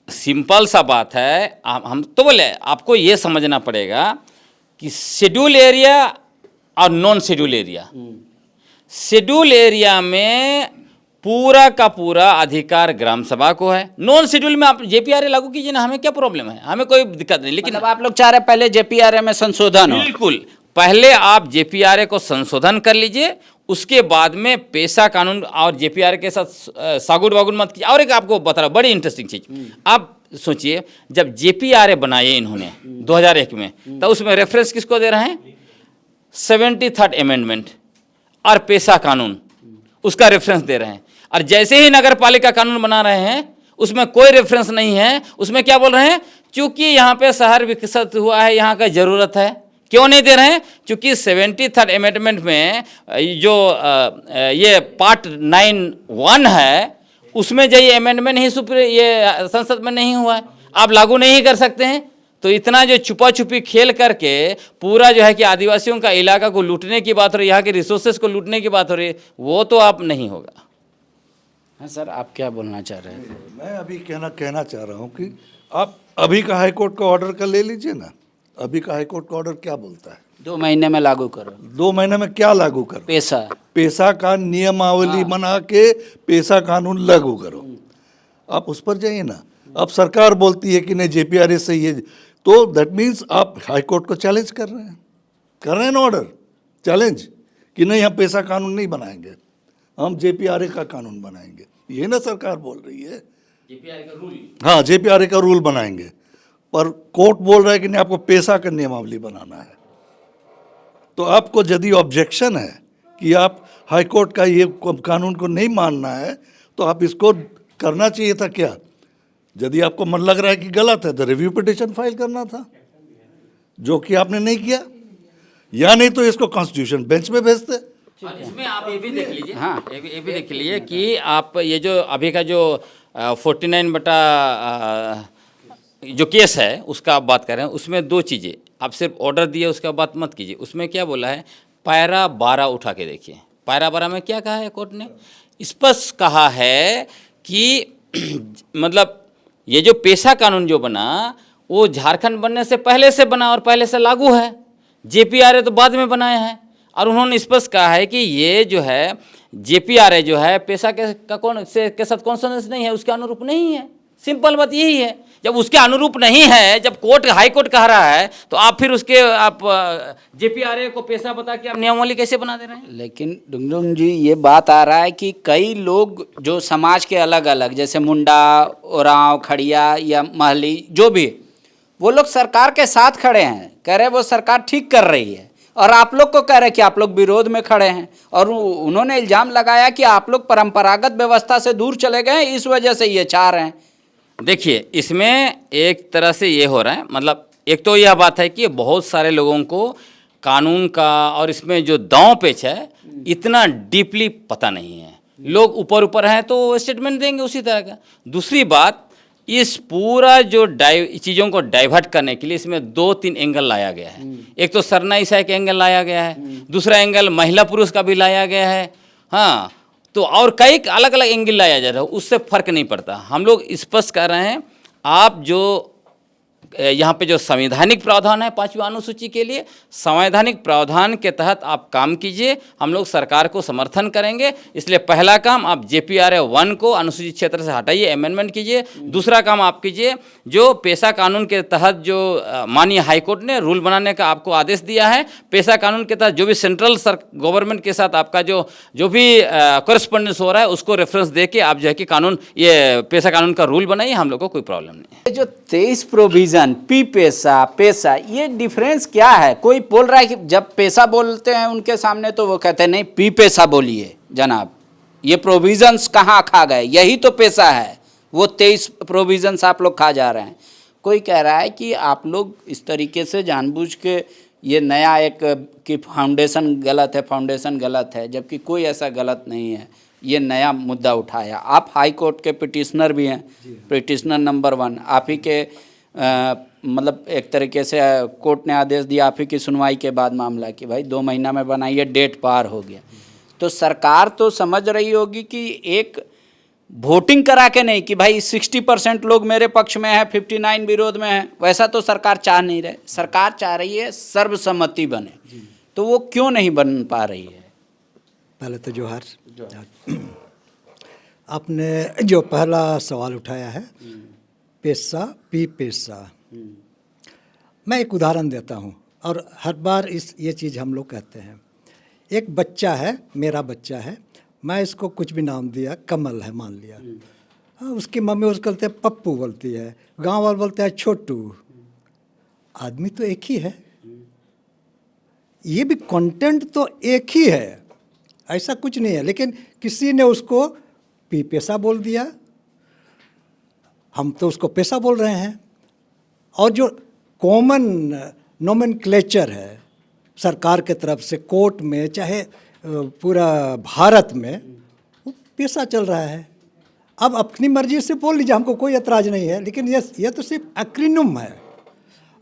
सिंपल सा बात है, हम तो बोले आपको ये समझना पड़ेगा कि शेड्यूल एरिया और non schedule area, schedule area में पूरा का पूरा अधिकार ग्राम सभा को है। नॉन शेड्यूल में आप जेपीआरए लागू कीजिए ना, हमें क्या प्रॉब्लम है, हमें कोई दिक्कत नहीं। लेकिन
मतलब आप लोग चाह रहे पहले जेपीआरए में संशोधन हो।
बिल्कुल, पहले आप जेपीआरए को संशोधन कर लीजिए, उसके बाद में पैसा कानून और जेपीआरए के साथ सागुड़ वागुड़ मत कीजिए। और एक आपको बता रहा हूं बड़ी इंटरेस्टिंग चीज, आप सोचिए जब जेपीआरए बनाए इन्होंने 2001 में, तो उसमें रेफरेंस किसको दे रहे हैं, 73rd अमेंडमेंट और पैसा कानून, उसका रेफरेंस दे रहे हैं। और जैसे ही नगर पालिका कानून बना रहे हैं उसमें कोई रेफरेंस नहीं है, उसमें क्या बोल रहे हैं, चूंकि यहाँ पे शहर विकसित हुआ है, यहाँ का जरूरत है। क्यों नहीं दे रहे हैं, क्योंकि 73rd अमेंडमेंट में जो ये पार्ट 9(1) है उसमें जो ये अमेंडमेंट ही ये संसद में नहीं हुआ है, आप लागू नहीं कर सकते हैं। तो इतना जो छुपा छुपी खेल करके पूरा जो है कि आदिवासियों का इलाका को लूटने की बात हो रही है, यहाँ के रिसोर्सेज को लूटने की बात हो रही है, वो तो आप नहीं होगा।
हाँ सर, आप क्या बोलना चाह रहे हैं?
मैं अभी कहना चाह रहा हूँ कि आप अभी का हाई कोर्ट का ऑर्डर का ले लीजिए ना। अभी का हाई कोर्ट का ऑर्डर क्या बोलता है,
2 महीने में लागू करो।
2 महीने में क्या लागू करो, पैसा का नियमावली बना के पैसा कानून लागू करो। आप उस पर जाइए ना। अब सरकार बोलती है कि नहीं जेपीआरए सही है, तो दैट मीन्स आप हाई कोर्ट को चैलेंज कर रहे हैं ना, ऑर्डर चैलेंज कि नहीं हम पैसा कानून नहीं बनाएंगे, हम जेपीआरए का कानून बनाएंगे। ये ना सरकार बोल रही है,
जेपीआरए का रूल,
हाँ जेपीआरए का रूल बनाएंगे, पर कोर्ट बोल रहा है कि नहीं आपको पैसा का नियमावली बनाना है। तो आपको यदि ऑब्जेक्शन है कि आप हाई कोर्ट का ये कानून को नहीं मानना है, तो आप इसको करना चाहिए था क्या, यदि आपको मन लग रहा है कि गलत है तो रिव्यू पिटीशन फाइल करना था, जो कि आपने नहीं किया, या नहीं तो इसको कॉन्स्टिट्यूशन बेंच में भेजते।
इसमें आप ये भी देख लीजिए, हाँ ये भी देख लीजिए कि आप ये जो अभी का जो 49 बटा जो केस है उसका आप बात कर रहे हैं, उसमें 2 चीज़ें, आप सिर्फ ऑर्डर दिए उसका बात मत कीजिए। उसमें क्या बोला है, पैरा 12 उठा के देखिए, पैरा 12 में क्या कहा है कोर्ट ने, स्पष्ट कहा है कि मतलब ये जो पेशा कानून जो बना वो झारखंड बनने से पहले से बना और पहले से लागू है, जेपीआरए तो बाद में बनाए हैं। और उन्होंने स्पष्ट कहा है कि ये जो है जेपीआरए जो है पैसा के साथ कॉन्सोनेंस नहीं है, उसके अनुरूप नहीं है। सिंपल बात यही है। जब उसके अनुरूप नहीं है, जब हाई कोर्ट कह रहा है, तो आप फिर उसके आप जेपीआरए को पैसा बता के आप नियमावली कैसे बना दे रहे हैं।
लेकिन डुंगडुंग जी ये बात आ रहा है कि कई लोग जो समाज के अलग अलग, जैसे मुंडा, ओरांव, खड़िया या महली, जो भी, वो लोग सरकार के साथ खड़े हैं, कह रहे वो सरकार ठीक कर रही है, और आप लोग को कह रहे कि आप लोग विरोध में खड़े हैं। और उन्होंने इल्ज़ाम लगाया कि आप लोग परंपरागत व्यवस्था से दूर चले गए, इस वजह से ये चाह रहे हैं।
देखिए इसमें एक तरह से ये हो रहा है, मतलब एक तो यह बात है कि बहुत सारे लोगों को कानून का और इसमें जो दांव पेच है इतना डीपली पता नहीं है। लोग ऊपर ऊपर हैं तो स्टेटमेंट देंगे उसी तरह का। दूसरी बात, इस पूरा जो चीज़ों को डाइवर्ट करने के लिए इसमें 2-3 एंगल लाया गया है। एक तो सरना ईसाई का एंगल लाया गया है, दूसरा एंगल महिला पुरुष का भी लाया गया है, हाँ, तो और कई अलग अलग एंगल लाया जा रहा है, उससे फर्क नहीं पड़ता। हम लोग स्पष्ट कर रहे हैं, आप जो यहाँ पे जो संवैधानिक प्रावधान है 5वीं अनुसूची के लिए, संवैधानिक प्रावधान के तहत आप काम कीजिए, हम लोग सरकार को समर्थन करेंगे। इसलिए पहला काम आप JPRA 1 को अनुसूचित क्षेत्र से हटाइए, अमेंडमेंट कीजिए। दूसरा काम आप कीजिए, जो पेशा कानून के तहत जो माननीय हाईकोर्ट ने रूल बनाने का आपको आदेश दिया है, पेशा कानून के तहत जो भी सेंट्रल गवर्नमेंट के साथ आपका जो भी कॉरेस्पॉन्डेंस हो रहा है उसको रेफरेंस दे के आप जो है कि कानून, ये पेशा कानून का रूल बनाइए, हम लोग को कोई प्रॉब्लम नहीं है।
ये जो 23 प्रोविजन पी पेशा पेशा, ये डिफरेंस क्या है? कोई बोल रहा है कि जब पेशा बोलते हैं उनके सामने तो वो कहते हैं नहीं पी पेशा बोलिए जनाब, ये प्रोविजंस कहाँ खा गए, यही तो पेशा है। वो 23 प्रोविजंस आप लोग खा जा रहे हैं। कोई कह रहा है कि आप लोग इस तरीके से जानबूझ के ये नया एक कि फाउंडेशन गलत है, फाउंडेशन गलत है, जबकि कोई ऐसा गलत नहीं है। ये नया मुद्दा उठाया, आप हाई कोर्ट के पिटिशनर भी हैं, पिटिशनर नंबर 1, आप ही के मतलब एक तरीके से कोर्ट ने आदेश दिया आप ही की सुनवाई के बाद मामला कि भाई 2 महीना में बनाइए, डेट पार हो गया। तो सरकार तो समझ रही होगी कि एक वोटिंग करा के नहीं कि भाई 60% लोग मेरे पक्ष में है, 59 विरोध में है, वैसा तो सरकार चाह नहीं रहे। सरकार चाह रही है सर्वसम्मति बने, तो वो क्यों नहीं बन पा रही है?
पहले तो जोहार। आपने जो पहला सवाल उठाया है पेशा पी पेशा, मैं एक उदाहरण देता हूँ और हर बार ये चीज़ हम लोग कहते हैं। एक बच्चा है, मेरा बच्चा है, मैं इसको कुछ भी नाम दिया, कमल है मान लिया, हाँ, उसकी मम्मी उसको बोलते हैं पप्पू बोलती है, गांव वाले बोलते हैं छोटू। आदमी तो एक ही है, ये भी कंटेंट तो एक ही है, ऐसा कुछ नहीं है, लेकिन किसी ने उसको पी पेशा बोल दिया, हम तो उसको पेशा बोल रहे हैं। और जो कॉमन नोमेनक्लेचर है सरकार के तरफ से कोर्ट में, चाहे पूरा भारत में, वो पेशा चल रहा है। अब अपनी मर्जी से बोल लीजिए, हमको कोई एतराज़ नहीं है, लेकिन ये तो सिर्फ एक्रोनिम है।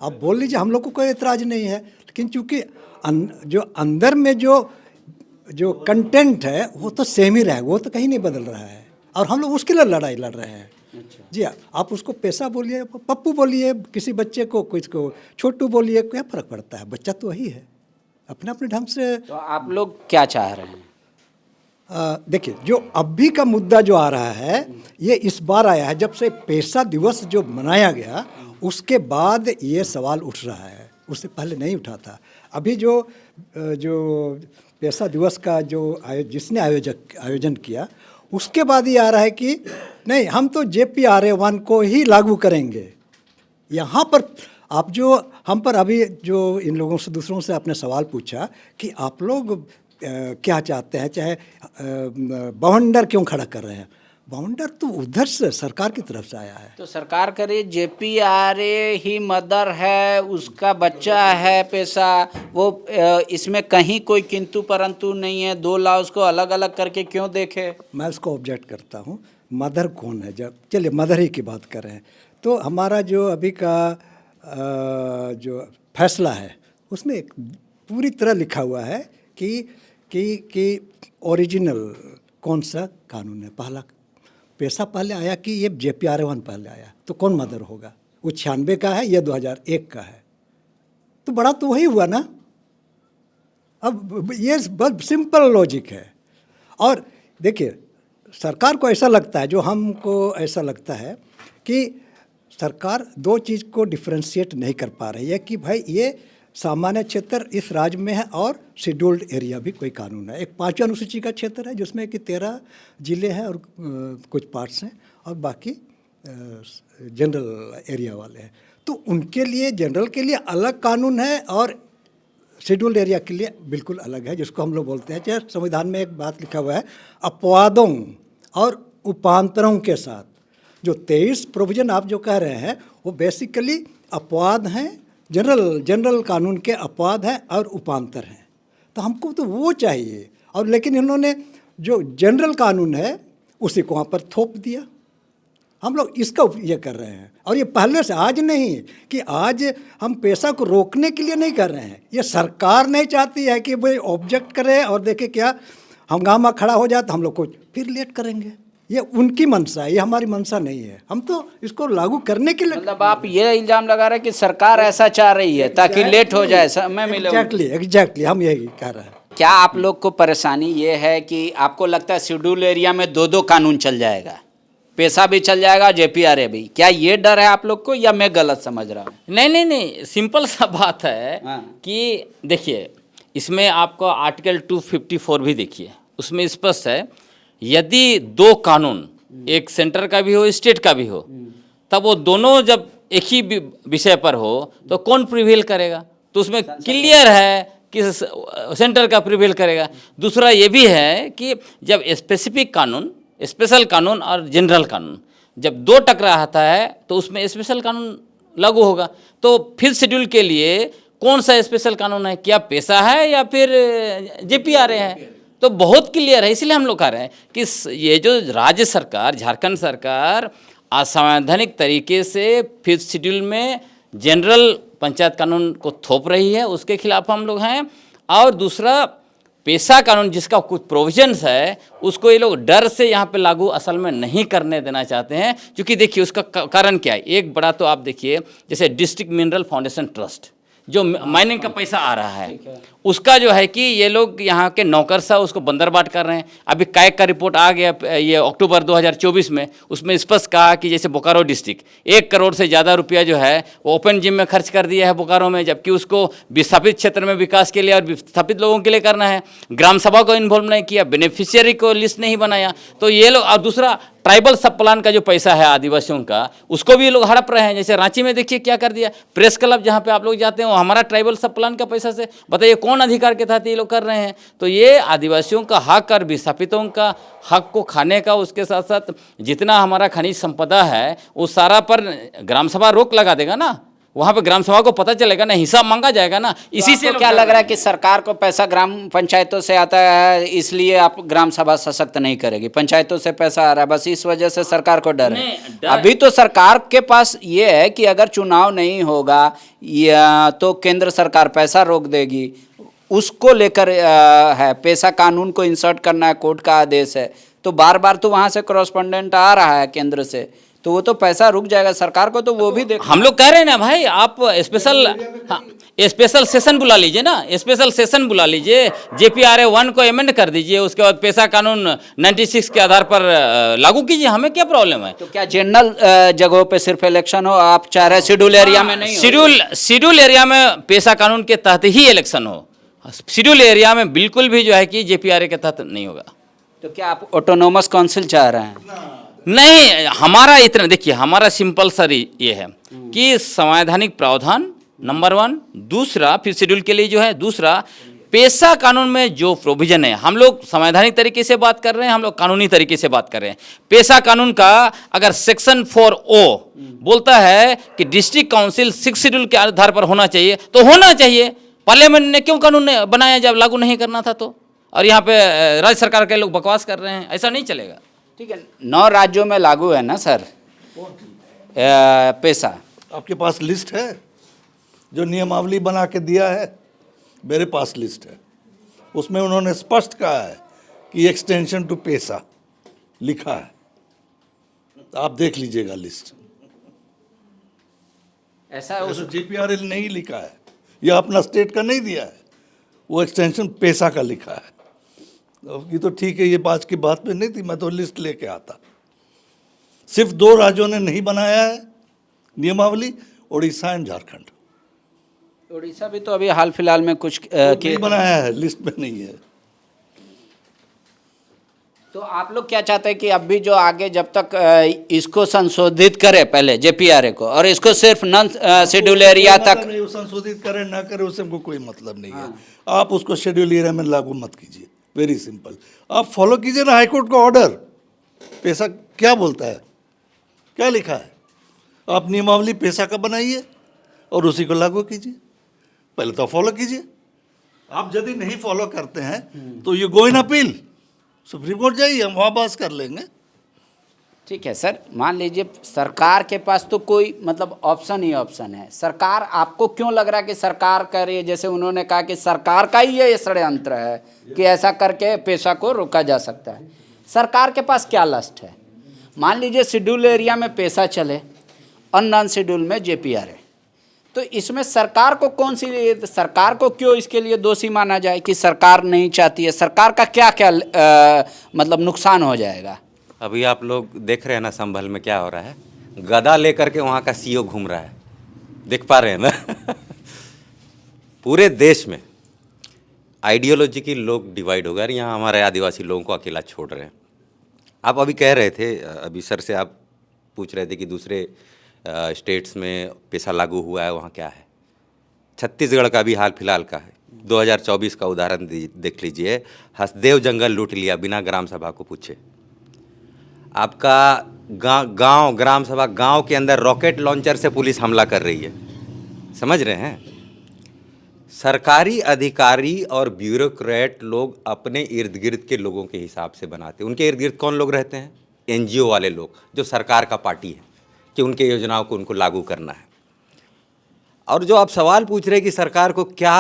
अब बोल लीजिए, हम लोग को कोई एतराज़ नहीं है, लेकिन चूँकि जो अंदर में जो कंटेंट है वो तो सेम ही रहा है, वो तो कहीं नहीं बदल रहा है, और हम लोग उसके लिए लड़ाई लड़ रहे हैं। जी हाँ, आप उसको पेशा बोलिए, पप्पू बोलिए, किसी बच्चे को कुछ को छोटू बोलिए, क्या फ़र्क पड़ता है, बच्चा तो वही है अपने अपने ढंग से।
तो आप लोग क्या चाह रहे हैं?
देखिए, जो अभी का मुद्दा जो आ रहा है, ये इस बार आया है जब से पेशा दिवस जो मनाया गया, उसके बाद ये सवाल उठ रहा है, उससे पहले नहीं उठा था। अभी जो पेशा दिवस का जिसने आयोजन किया, उसके बाद ये आ रहा है कि नहीं, हम तो JPRA 1 को ही लागू करेंगे। यहाँ पर आप जो हम पर अभी जो इन लोगों से, दूसरों से आपने सवाल पूछा कि आप लोग क्या चाहते हैं, चाहे बाउंडर क्यों खड़ा कर रहे हैं, बाउंडर तो उधर से सरकार की तरफ से आया है।
तो सरकार करे JPRA ही मदर है, उसका बच्चा है पेशा, वो इसमें कहीं कोई किंतु परंतु नहीं है। 2 लॉ उसको अलग अलग करके क्यों देखे?
मैं उसको ऑब्जेक्ट करता हूँ, मदर कौन है? जब चलिए मदर ही की बात कर रहे हैं, तो हमारा जो अभी का जो फैसला है उसमें एक पूरी तरह लिखा हुआ है कि ओरिजिनल कौन सा कानून है। पहला पेशा पहले आया कि ये JPRA 1 पहले आया, तो कौन मदर होगा? वो 96 का है, ये 2001 का है, तो बड़ा तो वही हुआ ना। अब ये बहुत सिंपल लॉजिक है। और देखिए, सरकार को ऐसा लगता है, जो हमको ऐसा लगता है कि सरकार 2 चीज़ को डिफ्रेंशिएट नहीं कर पा रही है कि भाई ये सामान्य क्षेत्र इस राज्य में है और शेड्यूल्ड एरिया भी कोई कानून है। एक 5वीं अनुसूची का क्षेत्र है जिसमें कि 13 जिले हैं और कुछ पार्ट्स हैं, और बाकी जनरल एरिया वाले हैं। तो उनके लिए, जनरल के लिए अलग कानून है और शेड्यूल्ड एरिया के लिए बिल्कुल अलग है, जिसको हम लोग बोलते हैं, चाहे संविधान में एक बात लिखा हुआ है, अपवादों और उपांतरों के साथ। जो 23 प्रोविजन आप जो कह रहे हैं वो बेसिकली अपवाद हैं, जनरल कानून के अपवाद हैं और उपांतर हैं। तो हमको तो वो चाहिए, और लेकिन इन्होंने जो जनरल कानून है उसी को वहाँ पर थोप दिया। हम लोग इसका ये कर रहे हैं, और ये पहले से, आज नहीं कि आज हम पेशा को रोकने के लिए नहीं कर रहे हैं। ये सरकार नहीं चाहती है कि भाई ऑब्जेक्ट करे और देखे क्या हंगामा खड़ा हो जाए तो हम लोग को फिर लेट करेंगे। ये उनकी मंशा है, ये हमारी मंशा नहीं है। हम तो इसको लागू करने के लिए
मतलब आप ये इल्जाम लगा रहे हैं कि सरकार ऐसा चाह रही है ताकि लेट हो जाए, समय मिले।
एग्जैक्टली हम यही कह रहे हैं।
क्या आप लोग को परेशानी ये है कि आपको लगता है शेड्यूल एरिया में दो कानून चल जाएगा, पैसा भी चल जाएगा, JPRA भी? क्या ये डर है आप लोग को या मैं गलत समझ रहा हूँ?
नहीं, सिंपल सा बात है
हाँ।
कि देखिए, इसमें आपको आर्टिकल 254 भी देखिए, उसमें स्पष्ट है यदि दो कानून, एक सेंटर का भी हो स्टेट का भी हो, तब वो दोनों जब एक ही विषय पर हो तो कौन प्रिवेल करेगा? तो उसमें क्लियर है कि सेंटर का प्रिवेल करेगा। दूसरा ये भी है कि जब स्पेसिफिक कानून, स्पेशल कानून और जनरल कानून जब दो टकराता है तो उसमें स्पेशल कानून लागू होगा। तो फिफ्थ शेड्यूल के लिए कौन सा स्पेशल कानून है, क्या पैसा है या फिर JPRA है? तो बहुत क्लियर है। इसलिए हम लोग कह रहे हैं कि ये जो राज्य सरकार, झारखंड सरकार असंवैधानिक तरीके से फिफ्थ शेड्यूल में जनरल पंचायत कानून को थोप रही है, उसके खिलाफ हम लोग हैं। और दूसरा पेशा कानून जिसका कुछ प्रोविजंस है उसको ये लोग डर से यहाँ पे लागू असल में नहीं करने देना चाहते हैं। क्योंकि देखिए उसका कारण क्या है, एक बड़ा तो आप देखिए जैसे डिस्ट्रिक्ट मिनरल फाउंडेशन ट्रस्ट जो माइनिंग का पैसा आ रहा है, उसका जो है कि ये लोग यहाँ के नौकरशाह उसको बंदरबाट कर रहे हैं। अभी कैग का रिपोर्ट आ गया ये अक्टूबर 2024 में, उसमें स्पष्ट कहा कि जैसे बोकारो डिस्ट्रिक्ट 1 करोड़ से ज़्यादा रुपया जो है वो ओपन जिम में खर्च कर दिया है बोकारो में, जबकि उसको विस्थापित क्षेत्र में विकास के लिए और विस्थापित लोगों के लिए करना है। ग्राम सभा को इन्वॉल्व नहीं किया, बेनिफिशियरी को लिस्ट नहीं बनाया। तो ये लोग, और दूसरा ट्राइबल सब प्लान का जो पैसा है आदिवासियों का, उसको भी ये लोग हड़प रहे हैं। जैसे रांची में देखिए क्या कर दिया, प्रेस क्लब जहाँ पे आप लोग जाते हैं वो हमारा ट्राइबल सब प्लान का पैसा से, बताइए कौन अधिकार के तहत ये लोग कर रहे हैं? तो ये आदिवासियों का हक और विस्थापितों का हक को खाने का, उसके साथ साथ जितना हमारा खनिज संपदा है उस सारा पर ग्राम सभा रोक लगा देगा ना। वहाँ पे ग्राम सभा को पता चलेगा ना, हिसाब मांगा जाएगा ना। इसी से
क्या लग रहा है कि सरकार को पैसा ग्राम पंचायतों से आता है इसलिए आप ग्राम सभा सशक्त नहीं करेगी? पंचायतों से पैसा आ रहा है, बस इस वजह से सरकार को डर है। अभी तो सरकार के पास ये है कि अगर चुनाव नहीं होगा या तो केंद्र सरकार पैसा रोक देगी, उसको लेकर है। पैसा कानून को इंसर्ट करना है, कोर्ट का आदेश है, तो बार बार तो वहाँ से कॉरेस्पॉन्डेंट आ रहा है केंद्र से, तो वो तो पैसा रुक जाएगा सरकार को, तो वो भी देख।
हम लोग कह रहे हैं ना भाई, आप स्पेशल सेशन बुला लीजिए ना, स्पेशल सेशन बुला लीजिए, JPRA 1 को अमेंड कर दीजिए, उसके बाद पैसा कानून 96 के आधार पर लागू कीजिए, हमें क्या प्रॉब्लम है?
तो क्या जनरल जगहों पे सिर्फ इलेक्शन हो, आप चाह रहे शेड्यूल एरिया में नहीं?
शेड्यूल एरिया में पैसा कानून के तहत ही इलेक्शन हो, शेड्यूल एरिया में बिल्कुल भी जो है कि JPRA के तहत नहीं होगा।
तो क्या आप ऑटोनोमस काउंसिल चाह रहे हैं?
नहीं, हमारा इतना देखिए, हमारा सिंपल सर ये है कि संवैधानिक प्रावधान नंबर 1, दूसरा फिर शेड्यूल के लिए जो है, दूसरा पेशा कानून में जो प्रोविजन है, हम लोग संवैधानिक तरीके से बात कर रहे हैं, हम लोग कानूनी तरीके से बात कर रहे हैं। पेशा कानून का अगर सेक्शन 4O बोलता है कि डिस्ट्रिक्ट काउंसिल 6 शेड्यूल के आधार पर होना चाहिए, तो होना चाहिए। पार्लियामेंट ने क्यों कानून बनाया जब लागू नहीं करना था? तो और यहाँ पे राज्य सरकार के लोग बकवास कर रहे हैं, ऐसा नहीं चलेगा।
ठीक है, 9 राज्यों में लागू है ना सर पैसा?
आपके पास लिस्ट है जो नियमावली बना के दिया है? मेरे पास लिस्ट है, उसमें उन्होंने स्पष्ट कहा है कि एक्सटेंशन टू पैसा लिखा है, आप देख लीजिएगा लिस्ट।
ऐसा उस
JPRA नहीं लिखा है, यह अपना स्टेट का नहीं दिया है, वो एक्सटेंशन पैसा का लिखा है। ये तो ठीक है, ये बात की बात में नहीं थी, मैं तो लिस्ट लेके आता। सिर्फ 2 राज्यों ने नहीं बनाया है नियमावली, उड़ीसा एंड झारखंड।
उड़ीसा भी तो अभी हाल फिलहाल में कुछ
नहीं बनाया है, लिस्ट में नहीं है।
तो आप लोग क्या चाहते हैं कि अभी जो आगे जब तक इसको संशोधित करे पहले JPRA को, और इसको सिर्फ नॉन शेड्यूल एरिया तक
संशोधित करे ना करे उससे हमको कोई मतलब नहीं है। आप उसको शेड्यूल एरिया में लागू मत कीजिए, वेरी सिंपल। आप फॉलो कीजिए ना हाईकोर्ट का ऑर्डर, पैसा क्या बोलता है, क्या लिखा है, आप नियमावली पैसा का बनाइए और उसी को लागू कीजिए। पहले तो फॉलो कीजिए। आप यदि नहीं फॉलो करते हैं तो you go in appeal, supreme court जाइए, हम वहाँ बहस कर लेंगे।
ठीक है सर, मान लीजिए सरकार के पास तो कोई मतलब ऑप्शन ही ऑप्शन है। सरकार, आपको क्यों लग रहा है कि सरकार कर रही है? जैसे उन्होंने कहा कि सरकार का ही ये षड्यंत्र है कि ऐसा करके पैसा को रोका जा सकता है, सरकार के पास क्या लस्ट है? मान लीजिए शेड्यूल एरिया में पैसा चले और नॉन शेड्यूल में जेपीआर है, तो इसमें सरकार को सरकार को क्यों इसके लिए दोषी माना जाए कि सरकार नहीं चाहती है? सरकार का क्या क्या मतलब नुकसान हो जाएगा?
अभी आप लोग देख रहे हैं ना संभल में क्या हो रहा है, गदा लेकर के वहाँ का सीईओ घूम रहा है, देख पा रहे हैं ना पूरे देश में आइडियोलॉजी की लोग डिवाइड हो गए, यहाँ हमारे आदिवासी लोगों को अकेला छोड़ रहे हैं। आप अभी कह रहे थे, अभी सर से आप पूछ रहे थे कि दूसरे स्टेट्स में पैसा लागू हुआ है, वहाँ क्या है। छत्तीसगढ़ का भी हाल फिलहाल का है, 2024 का उदाहरण देख लीजिए। हसदेव जंगल लूट लिया बिना ग्राम सभा को पूछे। आपका गांव ग्राम सभा गांव के अंदर रॉकेट लॉन्चर से पुलिस हमला कर रही है, समझ रहे हैं। सरकारी अधिकारी और ब्यूरोक्रेट लोग अपने इर्द गिर्द के लोगों के हिसाब से बनाते हैं। उनके इर्द गिर्द कौन लोग रहते हैं? एनजीओ वाले लोग, जो सरकार का पार्टी है कि उनके योजनाओं को उनको लागू करना है। और जो आप सवाल पूछ रहे हैं कि सरकार को क्या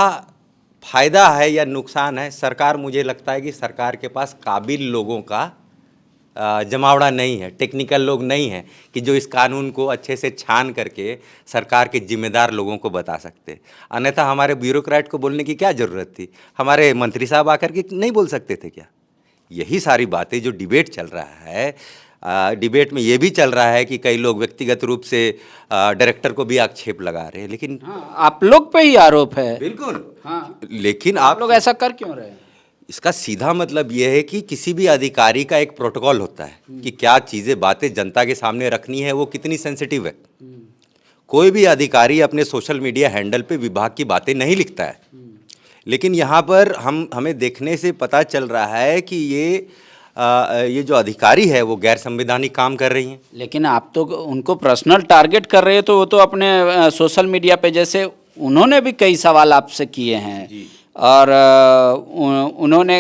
फ़ायदा है या नुकसान है, सरकार, मुझे लगता है कि सरकार के पास काबिल लोगों का जमावड़ा नहीं है, टेक्निकल लोग नहीं हैं कि जो इस कानून को अच्छे से छान करके सरकार के जिम्मेदार लोगों को बता सकते। अन्यथा हमारे ब्यूरोक्रेट को बोलने की क्या ज़रूरत थी? हमारे मंत्री साहब आकर के नहीं बोल सकते थे क्या? यही सारी बातें जो डिबेट चल रहा है, डिबेट में ये भी चल रहा है कि कई लोग व्यक्तिगत रूप से डायरेक्टर को भी आक्षेप लगा रहे हैं, लेकिन
आप लोग पे ही आरोप है।
बिल्कुल,
हाँ,
लेकिन
आप लोग ऐसा कर क्यों रहे हैं?
इसका सीधा मतलब यह है कि किसी भी अधिकारी का एक प्रोटोकॉल होता है कि क्या चीज़ें, बातें जनता के सामने रखनी है, वो कितनी सेंसिटिव है। कोई भी अधिकारी अपने सोशल मीडिया हैंडल पे विभाग की बातें नहीं लिखता है, लेकिन यहाँ पर हमें देखने से पता चल रहा है कि ये जो अधिकारी है वो गैर संवैधानिक काम कर रही हैं।
लेकिन आप तो उनको पर्सनल टारगेट कर रहे हो, तो वो तो अपने सोशल मीडिया पे, जैसे उन्होंने भी कई सवाल आपसे किए हैं और उन्होंने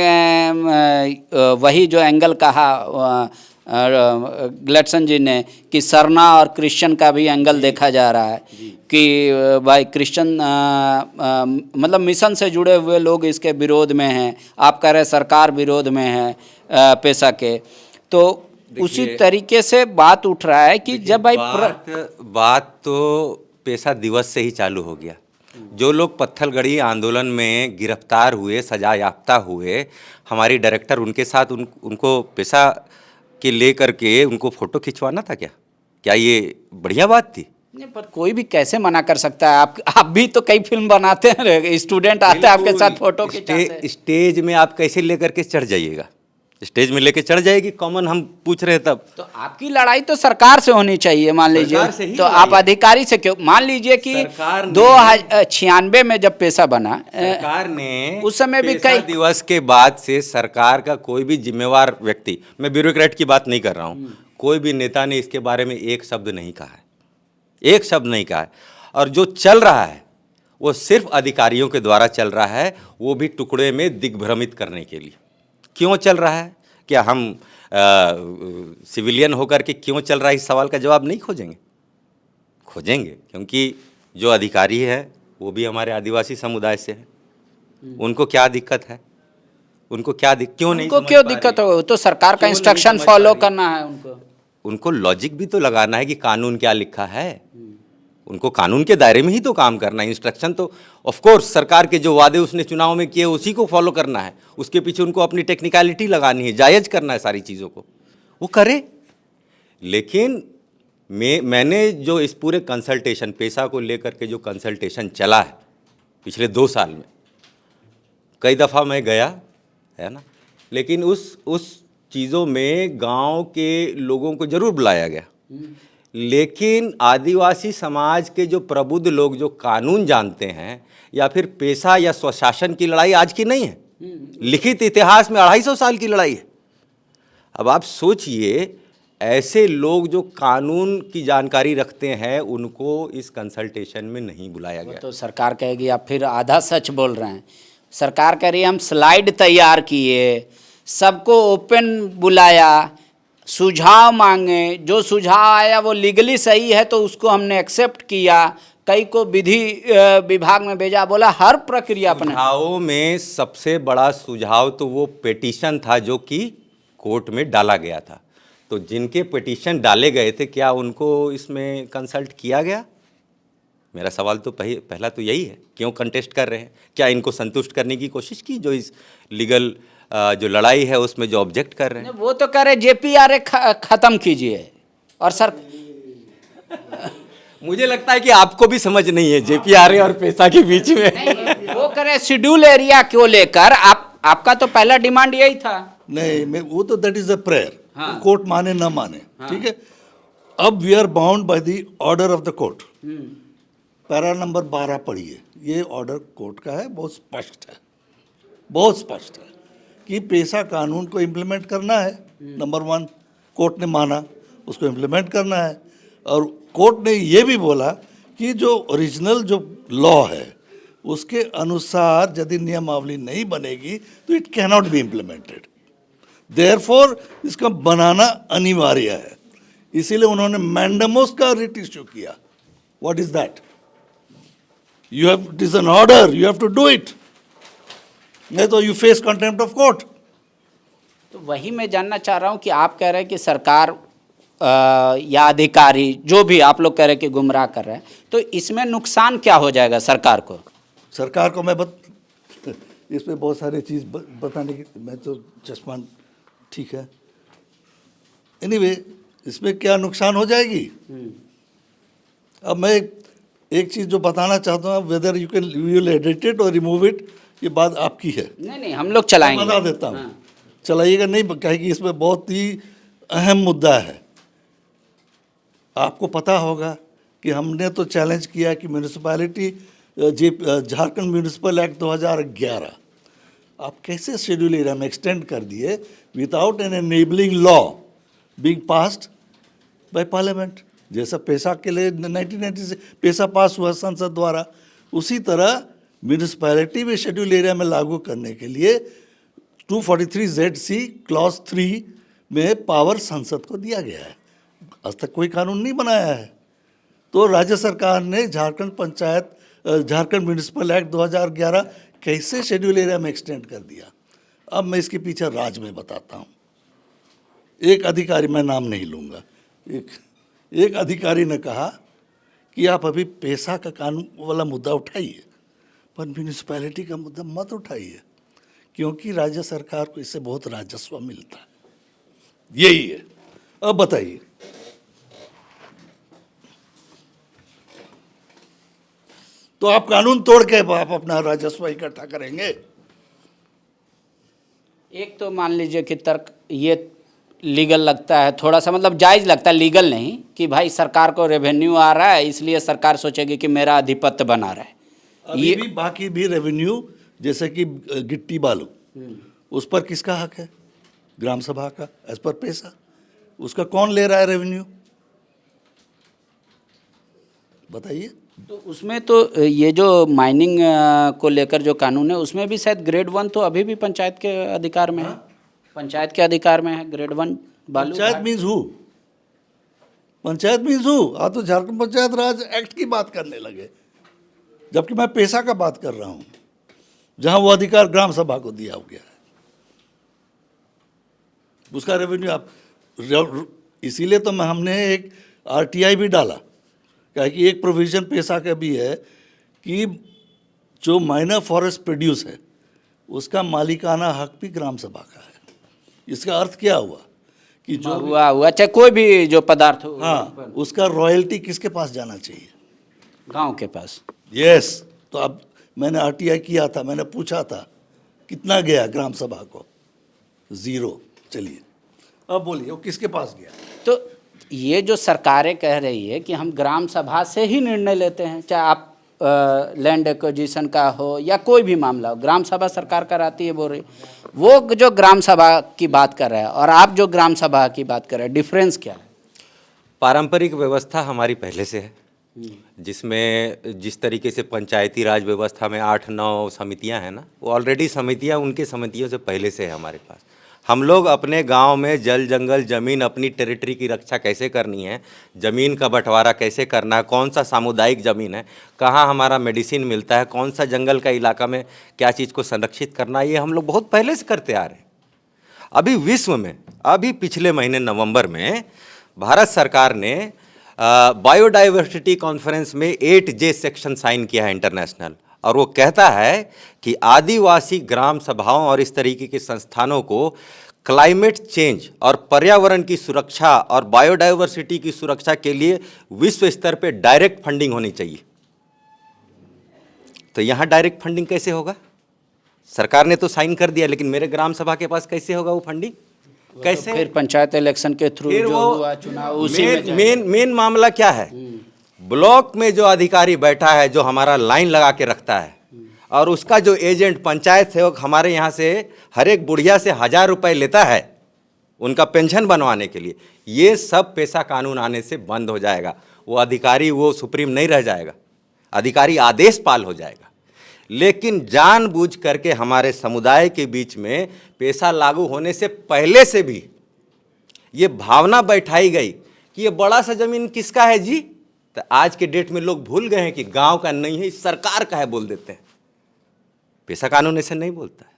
वही जो एंगल कहा ग्लेडसन जी ने कि सरना और क्रिश्चियन का भी एंगल देखा जा रहा है कि भाई क्रिश्चियन मतलब मिशन से जुड़े हुए लोग इसके विरोध में हैं, आप कह रहे सरकार विरोध में है पैसा के। तो उसी तरीके से बात उठ रहा है कि जब भाई
बात तो पैसा दिवस से ही चालू हो गया। जो लोग पत्थलगड़ी आंदोलन में गिरफ्तार हुए, सजा याफ्ता हुए, हमारी डायरेक्टर उनके साथ उनको पैसा के ले करके उनको फ़ोटो खिंचवाना था क्या? क्या ये बढ़िया बात थी?
नहीं, पर कोई भी कैसे मना कर सकता है? आप भी तो कई फिल्म बनाते हैं, स्टूडेंट आते हैं आपके साथ फोटो खिंचाते हैं।
स्टेज में आप कैसे लेकर के चढ़ जाइएगा? स्टेज में लेके चढ़ जाएगी कॉमन, हम पूछ रहे हैं तब।
तो आपकी लड़ाई तो सरकार से होनी चाहिए, मान लीजिए, तो आप अधिकारी से क्यों? मान लीजिए कि 1996 में जब पैसा बना,
सरकार ने
उस समय भी
पैसा
कई
दिवस के बाद से सरकार का कोई भी जिम्मेवार व्यक्ति, मैं ब्यूरोक्रेट की बात नहीं कर रहा हूँ, कोई भी नेता ने इसके बारे में एक शब्द नहीं कहा है, एक शब्द नहीं कहा है। और जो चल रहा है वो सिर्फ अधिकारियों के द्वारा चल रहा है, वो भी टुकड़े में दिग्भ्रमित करने के लिए। क्यों चल रहा है? क्या हम सिविलियन होकर के क्यों चल रहा है, इस सवाल का जवाब नहीं खोजेंगे? खोजेंगे, क्योंकि जो अधिकारी है वो भी हमारे आदिवासी समुदाय से है। उनको क्या दिक्कत है? उनको क्या क्यों नहीं,
उनको क्यों दिक्कत हो? तो सरकार का इंस्ट्रक्शन फॉलो करना है
उनको लॉजिक भी तो लगाना है कि कानून क्या लिखा है। उनको कानून के दायरे में ही तो काम करना है। इंस्ट्रक्शन तो ऑफ कोर्स सरकार के जो वादे उसने चुनाव में किए उसी को फॉलो करना है, उसके पीछे उनको अपनी टेक्निकलिटी लगानी है, जायज़ करना है सारी चीज़ों को, वो करे। लेकिन मैंने जो इस पूरे कंसल्टेशन, पैसा को लेकर के जो कंसल्टेशन चला है पिछले 2 साल में, कई दफ़ा मैं गया है ना, लेकिन उस चीज़ों में गांव के लोगों को ज़रूर बुलाया गया, लेकिन आदिवासी समाज के जो प्रबुद्ध लोग जो कानून जानते हैं या फिर पैसा या स्वशासन की लड़ाई आज की नहीं है, लिखित इतिहास में 250 साल की लड़ाई है। अब आप सोचिए, ऐसे लोग जो कानून की जानकारी रखते हैं उनको इस कंसल्टेशन में नहीं बुलाया गया।
तो सरकार कहेगी आप फिर आधा सच बोल रहे हैं। सरकार कह रही है हम स्लाइड तैयार किए, सबको ओपन बुलाया, सुझाव मांगे, जो सुझाव आया वो लीगली सही है तो उसको हमने एक्सेप्ट किया, कई को विधि विभाग में भेजा, बोला हर प्रक्रिया अपने।
सुझावों में सबसे बड़ा सुझाव तो वो पेटिशन था जो कि कोर्ट में डाला गया था। तो जिनके पिटीशन डाले गए थे, क्या उनको इसमें कंसल्ट किया गया? मेरा सवाल तो पहला तो यही है, क्यों कंटेस्ट कर रहे हैं? क्या इनको संतुष्ट करने की कोशिश की जो इस लीगल जो लड़ाई है उसमें जो ऑब्जेक्ट कर रहे हैं?
वो तो कह रहे JPRA खत्म कीजिए। और सर
मुझे लगता है कि आपको भी समझ नहीं है JPRA और पैसा के बीच में।
वो कह रहे शेड्यूल एरिया क्यों लेकर, आपका तो पहला डिमांड यही था।
नहीं, मैं वो तो दैट इज अ प्रेयर,
हाँ।
कोर्ट माने ना माने, ठीक है। अब we are bound by the order of the court. Para number 12 पढ़िए, ये ऑर्डर कोर्ट का है, बहुत स्पष्ट है, बहुत स्पष्ट है कि पेशा कानून को इम्प्लीमेंट करना है। नंबर 1 कोर्ट ने माना, उसको इम्प्लीमेंट करना है। और कोर्ट ने ये भी बोला कि जो ओरिजिनल जो लॉ है उसके अनुसार यदि नियमावली नहीं बनेगी तो it can not be implemented. Therefore इसका बनाना अनिवार्य है, इसीलिए उन्होंने मैंडेमोस का रिट इश्यू किया। What is that? You have, it is an order, you have to do it, नहीं तो you face contempt of court.
तो वही मैं जानना चाह रहा हूं कि आप कह रहे हैं कि सरकार या अधिकारी जो भी आप लोग कह रहे हैं कि गुमराह कर रहे हैं, तो इसमें नुकसान क्या हो जाएगा सरकार को?
सरकार को मैं इसमें बहुत सारी चीज़ बताने की, मैं तो चश्मा ठीक है। एनीवे, इसमें क्या नुकसान हो जाएगी? अब मैं एक चीज़ जो बताना चाहता हूँ, whether you will edit it और रिमूव इट, ये बात आपकी है।
नहीं हम लोग चलाएंगे।
बता देता हूँ, चलाइएगा नहीं, कहेगी इसमें बहुत ही अहम मुद्दा है। आपको पता होगा कि हमने तो चैलेंज किया कि म्यूनिसिपैलिटी झारखंड म्यूनिसिपल एक्ट 2011 आप कैसे शेड्यूल एरिया में एक्सटेंड कर दिए without an enabling law being passed by parliament. जैसा पेशा के लिए 1990 से पेशा पास हुआ संसद द्वारा, उसी तरह म्यूनिसिपैलिटी में शेड्यूल एरिया में लागू करने के लिए 243ZC क्लॉज 3 में पावर संसद को दिया गया है। आज तक कोई कानून नहीं बनाया है। तो राज्य सरकार ने झारखंड म्यूनिसिपल एक्ट 2011 कैसे शेड्यूल एरिया में एक्सटेंड कर दिया। अब मैं इसके पीछे राज में बताता हूँ। एक अधिकारी, मैं नाम नहीं लूँगा, एक अधिकारी ने कहा कि आप अभी पैसा का कानून वाला मुद्दा उठाइए, पर म्यूनिसिपैलिटी का मुद्दा मत उठाइए, क्योंकि राज्य सरकार को इससे बहुत राजस्व मिलता है। यही है। अब बताइए, तो आप कानून तोड़ के आप अपना राजस्व इकट्ठा करेंगे?
एक तो मान लीजिए कि तर्क ये लीगल लगता है, थोड़ा सा मतलब जायज़ लगता है, लीगल नहीं, कि भाई सरकार को रेवेन्यू आ रहा है इसलिए सरकार सोचेगी कि मेरा आधिपत्य बना रहा है।
अभी भी बाकी भी रेवेन्यू, जैसे कि गिट्टी बालू, उस पर किसका हक है? ग्राम सभा का, एज पर पैसा। उसका कौन ले रहा है रेवेन्यू? बताइए।
तो उसमें तो ये जो माइनिंग को लेकर जो कानून है उसमें भी शायद ग्रेड 1 तो अभी भी पंचायत के अधिकार में है। पंचायत के अधिकार में है ग्रेड 1 बालू।
Panchayat means who? Panchayat means who? आप तो झारखंड पंचायत राज एक्ट की बात करने लगे, जबकि मैं पैसा का बात कर रहा हूँ, जहाँ वो अधिकार ग्राम सभा को दिया गया है। उसका रेवेन्यू आप, इसीलिए तो हमने एक RTI भी डाला, क्या कि एक प्रोविजन पैसा का भी है कि जो माइनर फॉरेस्ट प्रोड्यूस है उसका मालिकाना हक भी ग्राम सभा का है। इसका अर्थ क्या हुआ कि जो
हुआ चाहे कोई भी जो पदार्थ हो,
हाँ, उसका रॉयल्टी किसके पास जाना चाहिए?
गांव के पास।
यस। तो अब मैंने RTI किया था, मैंने पूछा था कितना गया ग्राम सभा को? 0। चलिए अब बोलिए वो किसके पास गया?
तो ये जो सरकारें कह रही है कि हम ग्राम सभा से ही निर्णय लेते हैं, चाहे आप लैंड एक्विजिशन का हो या कोई भी मामला हो, ग्राम सभा सरकार कराती है, बोल रही। वो जो ग्राम सभा की बात कर रहे हैं और आप जो ग्राम सभा की बात कर रहे हैं, डिफरेंस क्या है?
पारंपरिक व्यवस्था हमारी पहले से है, जिसमें जिस तरीके से पंचायती राज व्यवस्था में 8-9 समितियां हैं ना, वो ऑलरेडी समितियां उनके समितियों से पहले से है हमारे पास। हम लोग अपने गांव में जल जंगल ज़मीन, अपनी टेरिटरी की रक्षा कैसे करनी है, ज़मीन का बंटवारा कैसे करना है, कौन सा सामुदायिक ज़मीन है, कहाँ हमारा मेडिसिन मिलता है, कौन सा जंगल का इलाका में क्या चीज़ को संरक्षित करना है, ये हम लोग बहुत पहले से करते आ रहे हैं। अभी विश्व में, अभी पिछले महीने नवंबर में भारत सरकार ने बायोडाइवर्सिटी कॉन्फ्रेंस में 8J सेक्शन साइन किया है इंटरनेशनल, और वो कहता है कि आदिवासी ग्राम सभाओं और इस तरीके के संस्थानों को क्लाइमेट चेंज और पर्यावरण की सुरक्षा और बायोडाइवर्सिटी की सुरक्षा के लिए विश्व स्तर पे डायरेक्ट फंडिंग होनी चाहिए। तो यहाँ डायरेक्ट फंडिंग कैसे होगा? सरकार ने तो साइन कर दिया, लेकिन मेरे ग्राम सभा के पास कैसे होगा वो फंडिंग? कैसे?
फिर पंचायत इलेक्शन के थ्रू
फिर
जो
वो
हुआ चुनाव उसी में जाएगा।
मेन मामला क्या है? ब्लॉक में जो अधिकारी बैठा है, जो हमारा लाइन लगा के रखता है, और उसका जो एजेंट पंचायत सेवक हमारे यहाँ से हर एक बुढ़िया से 1000 रुपये लेता है उनका पेंशन बनवाने के लिए, ये सब पेशा कानून आने से बंद हो जाएगा। वो अधिकारी वो सुप्रीम नहीं रह जाएगा, अधिकारी आदेश पाल हो जाएगा। लेकिन जानबूझ करके हमारे समुदाय के बीच में पेशा लागू होने से पहले से भी ये भावना बैठाई गई कि ये बड़ा सा जमीन किसका है जी? तो आज के डेट में लोग भूल गए हैं कि गांव का नहीं है, सरकार का है बोल देते हैं। पेशा कानून ऐसा नहीं बोलता है,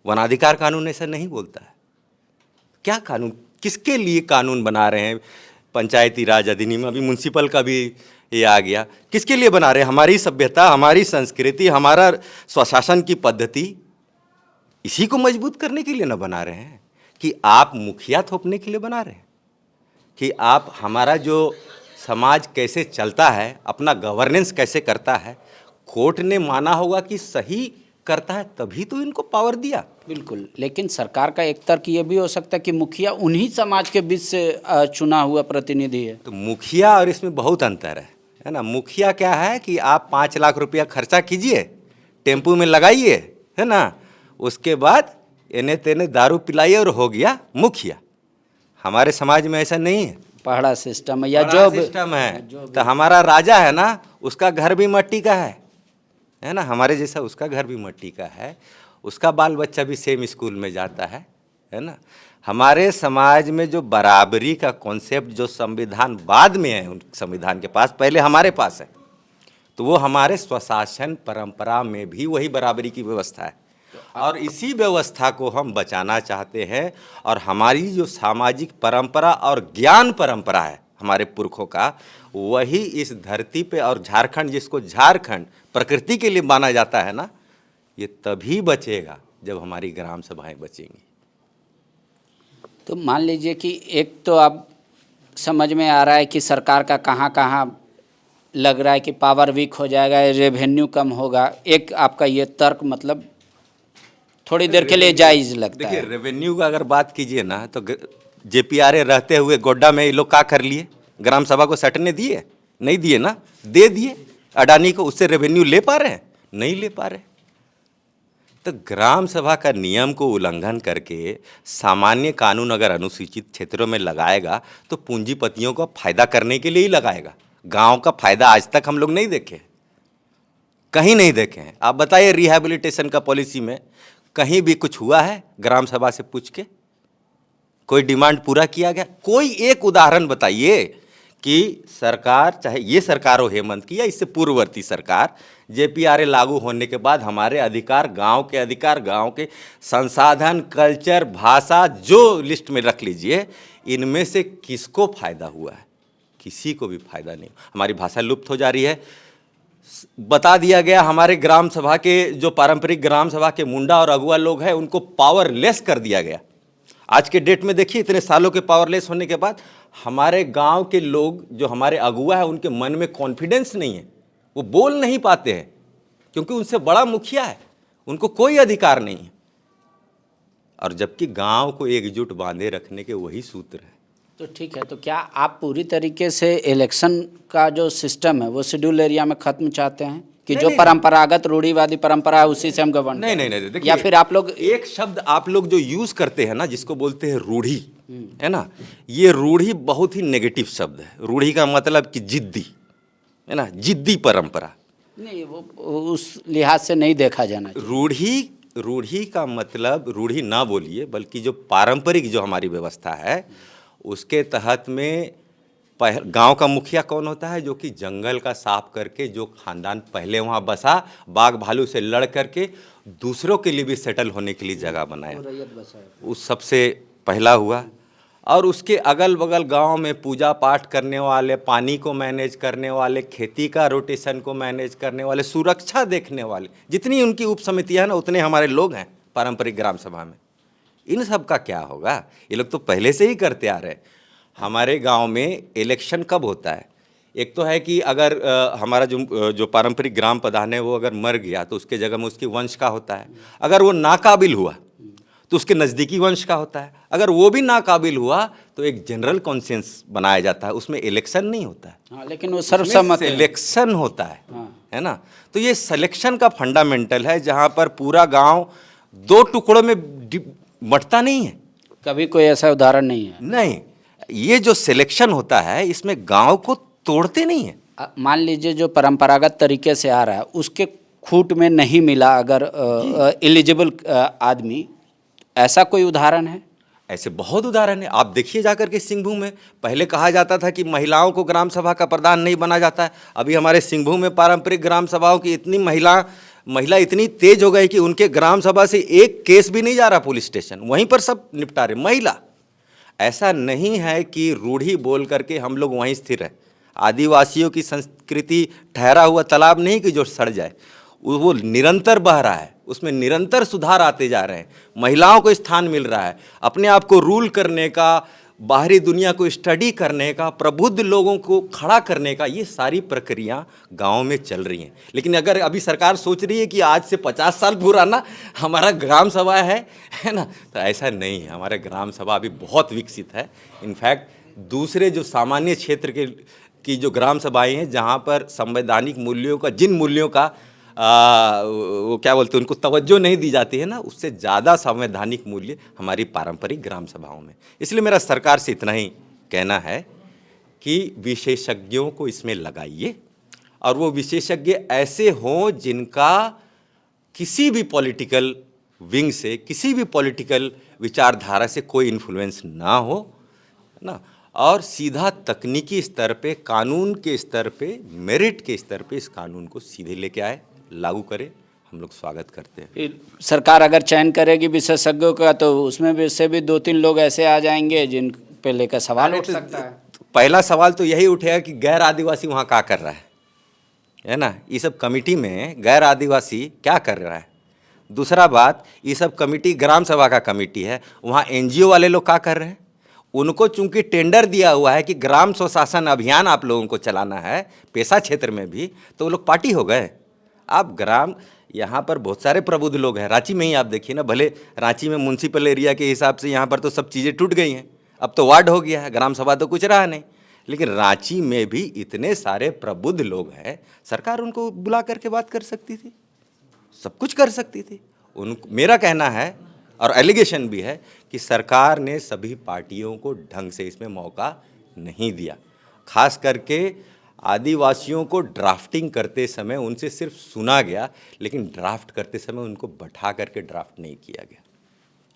वनाधिकार कानून ऐसा नहीं बोलता है। क्या कानून, किसके लिए कानून बना रहे हैं? पंचायती राज अधिनियम, अभी म्युनिसिपल का भी ये आ गया, किसके लिए बना रहे हैं? हमारी सभ्यता, हमारी संस्कृति, हमारा स्वशासन की पद्धति, इसी को मजबूत करने के लिए ना बना रहे हैं कि आप मुखिया थोपने के लिए बना रहे हैं, कि आप हमारा जो समाज कैसे चलता है, अपना गवर्नेंस कैसे करता है, कोर्ट ने माना होगा कि सही करता है तभी तो इनको पावर दिया।
बिल्कुल, लेकिन सरकार का एक तर्क ये भी हो सकता है कि मुखिया उन्हीं समाज के बीच से चुना हुआ प्रतिनिधि है।
तो मुखिया और इसमें बहुत अंतर है ना। मुखिया क्या है कि आप 5 लाख रुपया खर्चा कीजिए, टेम्पू में लगाइए, है ना, उसके बाद इन्हें तेने दारू पिलाइए और हो गया मुखिया। हमारे समाज में ऐसा नहीं है,
पहड़ा सिस्टम है या
बड़ा
जो
सिस्टम है। तो हमारा राजा है ना, उसका घर भी मट्टी का है ना, हमारे जैसा उसका घर भी मट्टी का है, उसका बाल बच्चा भी सेम स्कूल में जाता है ना। हमारे समाज में जो बराबरी का कॉन्सेप्ट जो संविधान बाद में है, उन संविधान के पास, पहले हमारे पास है, तो वो हमारे स्वशासन परंपरा में भी वही बराबरी की व्यवस्था है, और इसी व्यवस्था को हम बचाना चाहते हैं। और हमारी जो सामाजिक परंपरा और ज्ञान परंपरा है हमारे पुरखों का, वही इस धरती पे, और झारखंड जिसको झारखंड प्रकृति के लिए माना जाता है ना, ये तभी बचेगा जब हमारी ग्राम सभाएं बचेंगी।
तो मान लीजिए कि एक तो अब समझ में आ रहा है कि सरकार का कहाँ कहाँ लग रहा है कि पावर वीक हो जाएगा, रेवेन्यू कम होगा। एक आपका ये तर्क मतलब थोड़ी देर के लिए जायज़ लगता है।
देखिए, रेवेन्यू का अगर बात कीजिए ना, तो JPRA रहते हुए गोड्डा में ये लोग क्या कर लिए? ग्राम सभा को सटने दिए? नहीं दिए ना, दे दिए अडानी को। उससे रेवेन्यू ले पा रहे हैं? नहीं ले पा रहे। तो ग्राम सभा का नियम को उल्लंघन करके सामान्य कानून अगर अनुसूचित क्षेत्रों में लगाएगा तो पूंजीपतियों को फायदा करने के लिए ही लगाएगा। गांव का फायदा आज तक हम लोग नहीं देखे, कहीं नहीं देखे हैं। आप बताइए, रिहैबिलिटेशन का पॉलिसी में कहीं भी कुछ हुआ है? ग्राम सभा से पूछ के कोई डिमांड पूरा किया गया? कोई एक उदाहरण बताइए कि सरकार, चाहे ये सरकार हो हेमंत की या इससे पूर्ववर्ती सरकार, JPRA लागू होने के बाद हमारे अधिकार, गांव के संसाधन, कल्चर, भाषा, जो लिस्ट में रख लीजिए, इनमें से किसको फायदा हुआ है? किसी को भी फायदा नहीं। हमारी भाषा लुप्त हो जा रही है। बता दिया गया हमारे ग्राम सभा के, जो पारंपरिक ग्राम सभा के मुंडा और अगुआ लोग हैं, उनको पावरलेस कर दिया गया। आज के डेट में देखिए, इतने सालों के पावरलेस होने के बाद हमारे गांव के लोग, जो हमारे अगुआ है, उनके मन में कॉन्फिडेंस नहीं है, वो बोल नहीं पाते हैं, क्योंकि उनसे बड़ा मुखिया है, उनको कोई अधिकार नहीं है। और जबकि गांव को एकजुट बांधे रखने के वही सूत्र है।
तो ठीक है, तो क्या आप पूरी तरीके से इलेक्शन का जो सिस्टम है वो शेड्यूल एरिया में खत्म चाहते हैं कि जो परंपरागत रूढ़िवादी परंपरा है उसी से हम गवर्न?
नहीं, देखिए,
या फिर आप लोग
एक शब्द आप लोग जो यूज करते हैं ना, जिसको बोलते हैं रूढ़ी, है ना, ये रूढ़ी बहुत ही नेगेटिव शब्द है। रूढ़ी का मतलब कि जिद्दी, है ना, जिद्दी परंपरा
नहीं, वो उस लिहाज से नहीं देखा जाना चाहिए।
रूढ़ी का मतलब, रूढ़ी ना बोलिए, बल्कि जो पारंपरिक जो हमारी व्यवस्था है उसके तहत में गांव का मुखिया कौन होता है? जो कि जंगल का साफ करके, जो खानदान पहले वहाँ बसा, बाघ भालू से लड़ करके दूसरों के लिए भी सेटल होने के लिए जगह बनाया, उस सबसे पहला हुआ। और उसके अगल बगल गांव में पूजा पाठ करने वाले, पानी को मैनेज करने वाले, खेती का रोटेशन को मैनेज करने वाले, सुरक्षा देखने वाले, जितनी उनकी उप समितियाँ हैं ना, उतने हमारे लोग हैं पारंपरिक ग्राम सभा में। इन सब का क्या होगा? ये लोग तो पहले से ही करते आ रहे हैं। हमारे गांव में इलेक्शन कब होता है? एक तो है कि अगर हमारा जो पारंपरिक ग्राम प्रधान है वो अगर मर गया तो उसके जगह में उसके वंश का होता है। अगर वो नाकाबिल हुआ तो उसके नज़दीकी वंश का होता है। अगर वो भी नाकाबिल हुआ तो एक जनरल कॉन्सेंस बनाया जाता है, उसमें इलेक्शन नहीं होता है।
हाँ, लेकिन वो सर्वसम्मत
सिलेक्शन होता है ना। तो ये सिलेक्शन का फंडामेंटल है, जहाँ पर पूरा गांव दो टुकड़ों में बंटता नहीं है।
कभी कोई ऐसा उदाहरण नहीं है।
नहीं, ये जो सिलेक्शन होता है इसमें गांव को तोड़ते नहीं है।
मान लीजिए जो परंपरागत तरीके से आ रहा है उसके खूट में नहीं मिला अगर एलिजिबल आदमी, ऐसा कोई उदाहरण है?
ऐसे बहुत उदाहरण है। आप देखिए जाकर के सिंहभूम में पहले कहा जाता था कि महिलाओं को ग्राम सभा का प्रधान नहीं बना जाता है। अभी हमारे सिंहभूम में पारंपरिक ग्राम सभाओं की इतनी महिला इतनी तेज हो गई कि उनके ग्राम सभा से एक केस भी नहीं जा रहा पुलिस स्टेशन, वहीं पर सब निपटा रहे महिला। ऐसा नहीं है कि रूढ़ी बोल करके हम लोग वहीं स्थिर हैं। आदिवासियों की संस्कृति ठहरा हुआ तालाब नहीं कि जो सड़ जाए, वो निरंतर बह रहा है, उसमें निरंतर सुधार आते जा रहे हैं। महिलाओं को स्थान मिल रहा है, अपने आप को रूल करने का, बाहरी दुनिया को स्टडी करने का, प्रबुद्ध लोगों को खड़ा करने का, ये सारी प्रक्रिया गाँव में चल रही हैं। लेकिन अगर अभी सरकार सोच रही है कि आज से 50 साल पुराना हमारा ग्राम सभा है ना, तो ऐसा नहीं है। हमारा ग्राम सभा अभी बहुत विकसित है। इनफैक्ट दूसरे जो सामान्य क्षेत्र की जो ग्राम सभाएँ हैं, जहाँ पर संवैधानिक मूल्यों का, जिन मूल्यों का वो क्या बोलते हैं, उनको तवज्जो नहीं दी जाती है ना, उससे ज़्यादा संवैधानिक मूल्य हमारी पारंपरिक ग्राम सभाओं में। इसलिए मेरा सरकार से इतना ही कहना है कि विशेषज्ञों को इसमें लगाइए, और वो विशेषज्ञ ऐसे हों जिनका किसी भी पॉलिटिकल विंग से, किसी भी पॉलिटिकल विचारधारा से कोई इन्फ्लुएंस ना हो ना, और सीधा तकनीकी स्तर पे, कानून के स्तर पे, मेरिट के स्तर पे इस कानून को सीधे लेके आए, लागू करें। हम लोग स्वागत करते हैं।
फिर सरकार अगर चयन करेगी विशेषज्ञों का तो उसमें से भी 2-3 लोग ऐसे आ जाएंगे जिन पे लेकर सवाल उठ सकता है।
पहला सवाल तो यही उठेगा कि गैर आदिवासी वहाँ क्या कर रहा है ना। ये सब कमेटी में गैर आदिवासी क्या कर रहा है। दूसरा बात, ये सब कमेटी ग्राम सभा का कमेटी है, वहाँ NGO वाले लोग क्या कर रहे हैं। उनको चूंकि टेंडर दिया हुआ है कि ग्राम स्वशासन अभियान आप लोगों को चलाना है पेशा क्षेत्र में भी, तो वो लोग पार्टी हो गए। आप ग्राम, यहाँ पर बहुत सारे प्रबुद्ध लोग हैं। रांची में ही आप देखिए ना, भले रांची में म्यूनसिपल एरिया के हिसाब से यहाँ पर तो सब चीज़ें टूट गई हैं, अब तो वार्ड हो गया है, ग्राम सभा तो कुछ रहा नहीं। लेकिन रांची में भी इतने सारे प्रबुद्ध लोग हैं, सरकार उनको बुला करके बात कर सकती थी, सब कुछ कर सकती थी। मेरा कहना है और एलिगेशन भी है कि सरकार ने सभी पार्टियों को ढंग से इसमें मौका नहीं दिया। खास करके आदिवासियों को ड्राफ्टिंग करते समय उनसे सिर्फ सुना गया, लेकिन ड्राफ्ट करते समय उनको बैठा करके ड्राफ्ट नहीं किया गया।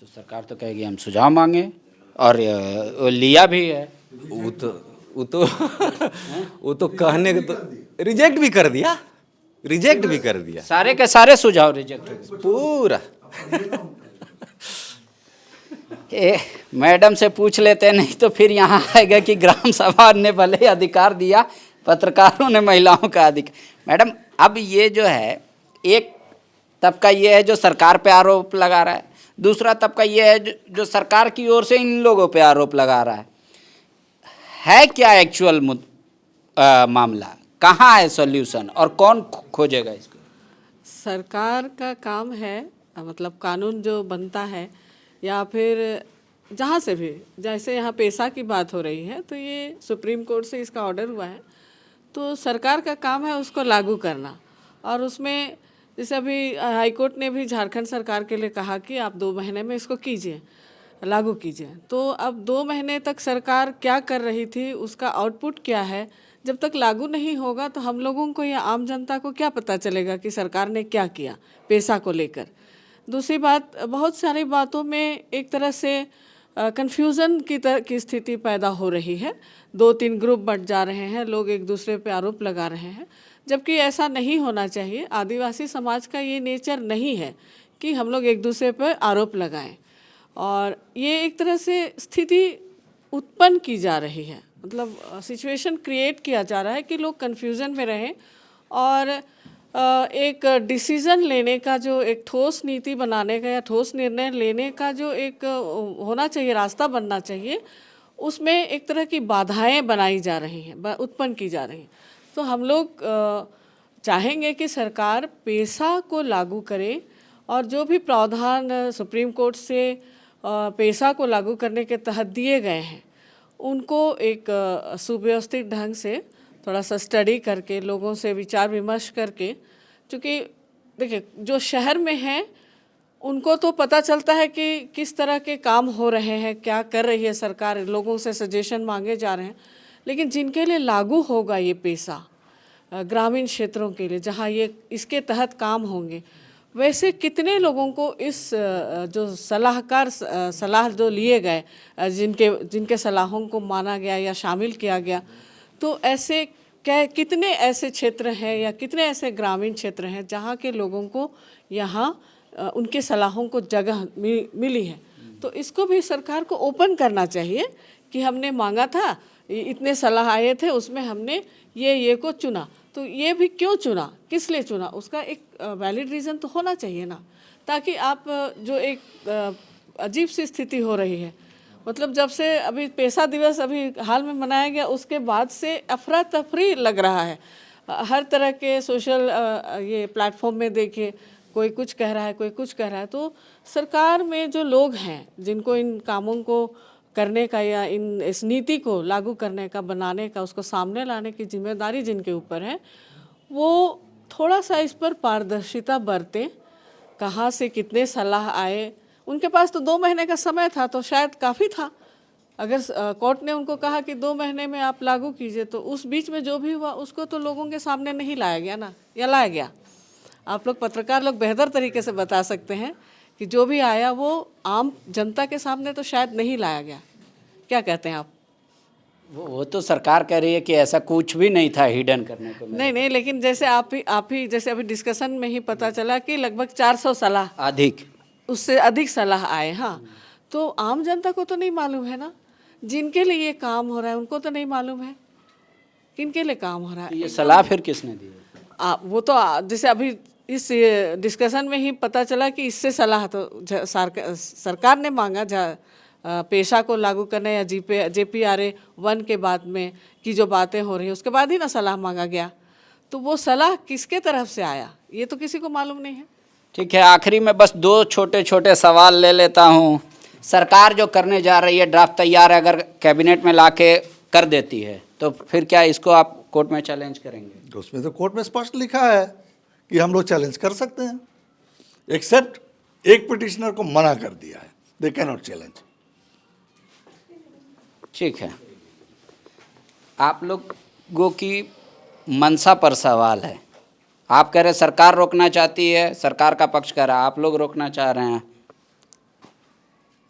तो सरकार तो कहेगी हम सुझाव मांगे, और लिया भी है।
वो तो कहने के तो रिजेक्ट भी कर दिया,
सारे के सारे सुझाव रिजेक्ट हो गए
पूरा।
मैडम से पूछ लेते, नहीं तो फिर यहाँ आएगा कि ग्राम सभा ने भले अधिकार दिया, पत्रकारों ने महिलाओं का अधिकार। मैडम, अब ये जो है, एक तबका ये है जो सरकार पे आरोप लगा रहा है, दूसरा तबका ये है जो सरकार की ओर से इन लोगों पे आरोप लगा रहा है क्या एक्चुअल मामला? कहाँ है सॉल्यूशन और कौन खोजेगा इसको?
सरकार का काम है, मतलब कानून जो बनता है या फिर जहाँ से भी, जैसे यहाँ पेशा की बात हो रही है तो ये सुप्रीम कोर्ट से इसका ऑर्डर हुआ है, तो सरकार का काम है उसको लागू करना। और उसमें जैसे अभी हाई कोर्ट ने भी झारखंड सरकार के लिए कहा कि आप 2 महीने में इसको कीजिए, लागू कीजिए। तो अब 2 महीने तक सरकार क्या कर रही थी, उसका आउटपुट क्या है, जब तक लागू नहीं होगा तो हम लोगों को या आम जनता को क्या पता चलेगा कि सरकार ने क्या किया पेशा को लेकर। दूसरी बात, बहुत सारी बातों में एक तरह से कन्फ्यूज़न की स्थिति पैदा हो रही है। 2-3 ग्रुप बंट जा रहे हैं, लोग एक दूसरे पे आरोप लगा रहे हैं, जबकि ऐसा नहीं होना चाहिए। आदिवासी समाज का ये नेचर नहीं है कि हम लोग एक दूसरे पर आरोप लगाएं, और ये एक तरह से स्थिति उत्पन्न की जा रही है, मतलब सिचुएशन क्रिएट किया जा रहा है कि लोग कन्फ्यूज़न में रहें, और एक डिसीज़न लेने का, जो एक ठोस नीति बनाने का या ठोस निर्णय लेने का जो एक होना चाहिए, रास्ता बनना चाहिए, उसमें एक तरह की बाधाएं बनाई जा रही हैं, उत्पन्न की जा रही हैं। तो हम लोग चाहेंगे कि सरकार पेशा को लागू करे, और जो भी प्रावधान सुप्रीम कोर्ट से पेशा को लागू करने के तहत दिए गए हैं, उनको एक सुव्यवस्थित ढंग से थोड़ा सा स्टडी करके, लोगों से विचार विमर्श करके, क्योंकि देखिए जो शहर में हैं उनको तो पता चलता है कि किस तरह के काम हो रहे हैं, क्या कर रही है सरकार, लोगों से सजेशन मांगे जा रहे हैं, लेकिन जिनके लिए लागू होगा ये पेशा, ग्रामीण क्षेत्रों के लिए जहाँ ये इसके तहत काम होंगे, वैसे कितने लोगों को इस जो सलाह जो लिए गए, जिनके सलाहों को माना गया या शामिल किया गया, तो ऐसे कितने ऐसे क्षेत्र हैं या कितने ऐसे ग्रामीण क्षेत्र हैं जहाँ के लोगों को यहाँ उनके सलाहों को जगह मिली है। तो इसको भी सरकार को ओपन करना चाहिए कि हमने मांगा था, इतने सलाह आए थे, उसमें हमने ये को चुना, तो ये भी क्यों चुना, किस लिए चुना, उसका एक वैलिड रीज़न तो होना चाहिए ना, ताकि आप जो एक अजीब सी स्थिति हो रही है, मतलब जब से अभी पेशा दिवस अभी हाल में मनाया गया, उसके बाद से अफरा तफरी लग रहा है। हर तरह के सोशल ये प्लेटफॉर्म में देखिए, कोई कुछ कह रहा है, कोई कुछ कह रहा है। तो सरकार में जो लोग हैं जिनको इन कामों को करने का या इस नीति को लागू करने का, बनाने का, उसको सामने लाने की जिम्मेदारी जिनके ऊपर है, वो थोड़ा सा इस पर पारदर्शिता बरतें। कहाँ से कितने सलाह आए, उनके पास तो 2 महीने का समय था, तो शायद काफ़ी था। अगर कोर्ट ने उनको कहा कि 2 महीने में आप लागू कीजिए, तो उस बीच में जो भी हुआ उसको तो लोगों के सामने नहीं लाया गया ना, या लाया गया? आप लोग पत्रकार लोग बेहतर तरीके से बता सकते हैं कि जो भी आया वो आम जनता के सामने तो शायद नहीं लाया गया। क्या कहते हैं आप?
वो तो सरकार कह रही है कि ऐसा कुछ भी नहीं था हिडन करने को।
नहीं, लेकिन जैसे आप ही जैसे अभी डिस्कशन में ही पता चला कि लगभग 400 सलाह,
अधिक,
उससे अधिक सलाह आए। हाँ, तो आम जनता को तो नहीं मालूम है ना, जिनके लिए ये काम हो रहा है उनको तो नहीं मालूम है किनके लिए काम हो रहा है।
ये सलाह फिर किसने दी?
वो तो जैसे अभी इस डिस्कशन में ही पता चला कि इससे सलाह तो सरकार ने मांगा, पेशा को लागू करने या JPRA 1 के बाद में की जो बातें हो रही है, उसके बाद ही ना सलाह मांगा गया। तो वो सलाह किसके तरफ से आया, ये तो किसी को मालूम नहीं है।
ठीक है, आखिरी में बस 2 छोटे छोटे सवाल ले लेता हूँ। सरकार जो करने जा रही है, ड्राफ्ट तैयार है, अगर कैबिनेट में लाके कर देती है, तो फिर क्या इसको आप कोर्ट में चैलेंज करेंगे?
तो उसमें तो कोर्ट में स्पष्ट लिखा है कि हम लोग चैलेंज कर सकते हैं, एक्सेप्ट एक पिटिशनर को मना कर दिया है, दे कैन नॉट चैलेंज।
ठीक है, आप लोगों की मंशा पर सवाल है। आप कह रहे सरकार रोकना चाहती है, सरकार का पक्ष कह रहा है, आप लोग रोकना चाह रहे हैं।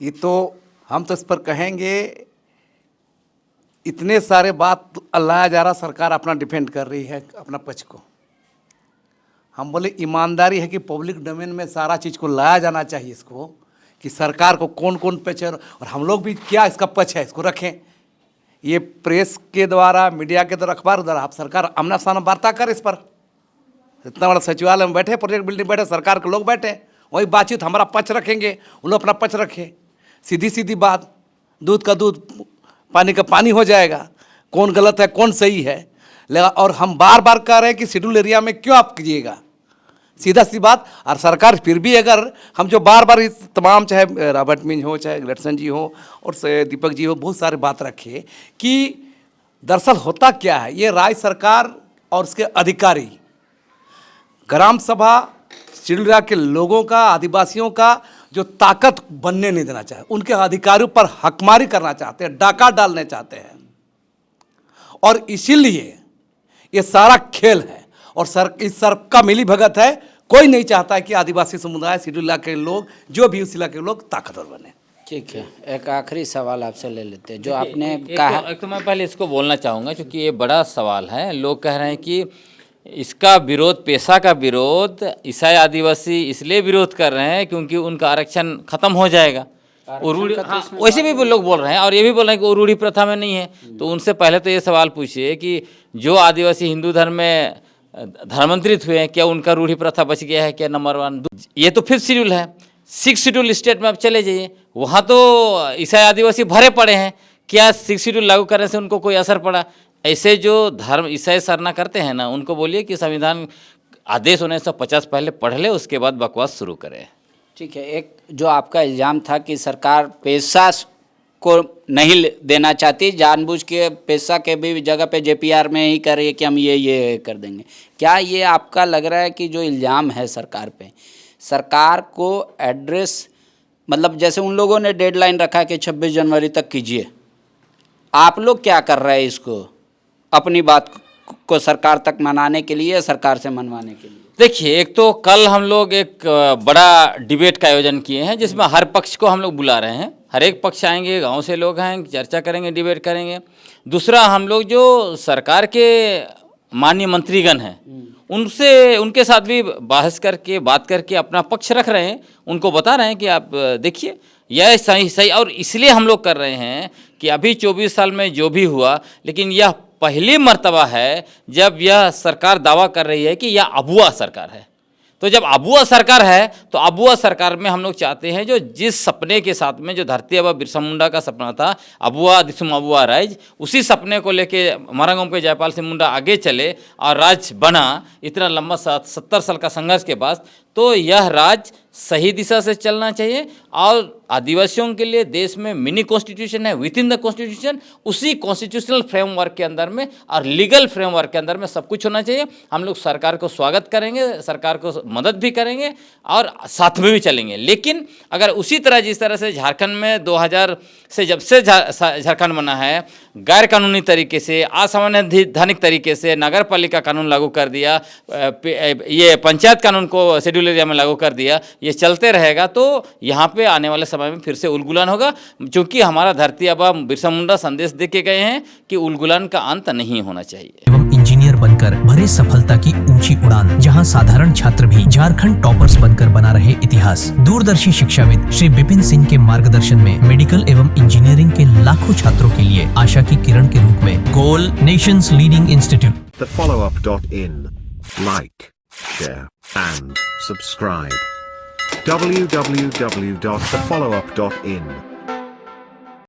ये तो हम तो इस पर कहेंगे, इतने सारे बात लाया जा रहा, सरकार अपना डिफेंड कर रही है अपना पक्ष को। हम बोले ईमानदारी है कि पब्लिक डोमेन में सारा चीज़ को लाया जाना चाहिए, इसको कि सरकार को कौन कौन पक्ष है और हम लोग भी क्या इसका पक्ष है, इसको रखें। ये प्रेस के द्वारा, मीडिया के द्वारा, अखबार द्वारा आप सरकार आमना सामना वार्ता कर इस पर। इतना बड़ा सचिवालय में बैठे, प्रोजेक्ट बिल्डिंग बैठे, सरकार के लोग बैठे, वही बातचीत, हमारा पक्ष रखेंगे, उन लोग अपना पक्ष रखें। सीधी सीधी बात, दूध का दूध, पानी का पानी हो जाएगा, कौन गलत है कौन सही है। और हम बार बार कह रहे हैं कि शेड्यूल एरिया में क्यों आप कीजिएगा, सीधा सी बात। और सरकार फिर भी, अगर हम जो बार बार इस तमाम, चाहे रॉबर्ट मिंज हो, चाहे ग्रेटसन जी हो और दीपक जी हो, बहुत सारे बात रखे कि दरअसल होता क्या है, ये राज्य सरकार और उसके अधिकारी ग्राम सभा शेड्यूल एरिया के लोगों का, आदिवासियों का जो ताकत बनने नहीं देना चाहते, उनके अधिकारियों पर हकमारी करना चाहते हैं, डाका डालने चाहते हैं। और इसीलिए ये सारा खेल है, और इस सब का मिली भगत है। कोई नहीं चाहता है कि आदिवासी समुदाय, शेड्यूल इलाके के लोग, जो भी उस इलाके के लोग ताकतवर बने।
ठीक है, एक आखिरी सवाल आपसे ले लेते हैं। जो आपने
एक
कहा,
तो मैं पहले इसको बोलना चाहूँगा क्योंकि ये बड़ा सवाल है। लोग कह रहे हैं कि इसका विरोध, पेशा का विरोध ईसाई आदिवासी इसलिए विरोध कर रहे हैं क्योंकि उनका आरक्षण खत्म हो जाएगा। रूढ़ी, हाँ, वैसे भी लोग बोल रहे हैं और ये भी बोल रहे हैं कि वो रूढ़ी प्रथा में नहीं है। तो उनसे पहले तो ये सवाल पूछिए कि जो आदिवासी हिंदू धर्म में धर्मांतरित हुए हैं, क्या उनका रूढ़ी प्रथा बच गया है क्या? नंबर 1। ये तो 5th शेड्यूल है। 6th शेड्यूल स्टेट में आप चले जाइए, वहाँ तो ईसाई आदिवासी भरे पड़े हैं। क्या 6th शेड्यूल लागू करने से उनको कोई असर पड़ा? ऐसे जो धर्म ईसाई सरना करते हैं ना, उनको बोलिए कि संविधान आदेश 1950 पहले पढ़ ले, उसके बाद बकवास शुरू करें।
ठीक है, एक जो आपका इल्ज़ाम था कि सरकार पेशा को नहीं देना चाहती, जानबूझ के पेशा के भी जगह पे JPR में ही कर रही है कि हम ये कर देंगे। क्या ये आपका लग रहा है कि जो इल्ज़ाम है सरकार पे, सरकार को एड्रेस, मतलब जैसे उन लोगों ने डेडलाइन रखा है कि 26 जनवरी तक कीजिए, आप लोग क्या कर रहे हैं इसको अपनी बात को सरकार तक मनाने के लिए, सरकार से मनवाने के लिए?
देखिए, एक तो कल हम लोग एक बड़ा डिबेट का आयोजन किए हैं जिसमें हर पक्ष को हम लोग बुला रहे हैं। हर एक पक्ष आएंगे, गांव से लोग आएंगे, चर्चा करेंगे, डिबेट करेंगे। दूसरा, हम लोग जो सरकार के माननीय मंत्रीगण हैं उनसे, उनके साथ भी बहस करके, बात करके अपना पक्ष रख रहे हैं। उनको बता रहे हैं कि आप देखिए यह सही, और इसलिए हम लोग कर रहे हैं कि अभी 24 साल में जो भी हुआ, लेकिन यह पहली मर्तबा है जब यह सरकार दावा कर रही है कि यह अबुआ सरकार है। तो जब अबुआ सरकार है तो अबुआ सरकार में हम लोग चाहते हैं जो जिस सपने के साथ में, जो धरती आबा बिरसा मुंडा का सपना था, अबुआ दिसुम अबुआ राज, उसी सपने को लेके मरांगोम के जयपाल सिंह मुंडा आगे चले और राज बना। इतना लंबा 70 साल का संघर्ष के बाद तो यह राज सही दिशा से चलना चाहिए। और आदिवासियों के लिए देश में मिनी कॉन्स्टिट्यूशन है, विद इन द कॉन्स्टिट्यूशन, उसी कॉन्स्टिट्यूशनल फ्रेमवर्क के अंदर में और लीगल फ्रेमवर्क के अंदर में सब कुछ होना चाहिए। हम लोग सरकार को स्वागत करेंगे, सरकार को मदद भी करेंगे और साथ में भी चलेंगे। लेकिन अगर उसी तरह, जिस तरह से झारखंड में 2000 से जब से झारखंड बना है, गैर कानूनी तरीके से, असंवैधानिक तरीके से नगर पालिका कानून लागू कर दिया, ये पंचायत कानून को शेड्यूल एरिया में लागू कर दिया, ये चलते रहेगा तो यहाँ पे आने वाले समय में फिर से उलगुलान होगा। क्योंकि हमारा धरती आबा बिरसा मुंडा संदेश दे के गए हैं कि उलगुलान का अंत नहीं होना चाहिए।
एवं इंजीनियर बनकर भरे सफलता की ऊंची उड़ान, जहां साधारण छात्र भी झारखंड टॉपर्स बनकर बना रहे इतिहास। दूरदर्शी शिक्षाविद श्री विपिन सिंह के मार्गदर्शन में मेडिकल एवं इंजीनियरिंग के लाखों छात्रों के लिए आशा की किरण के रूप में गोल, nations leading institute.
thefollowup.in. Like, share and subscribe. www.thefollowup.in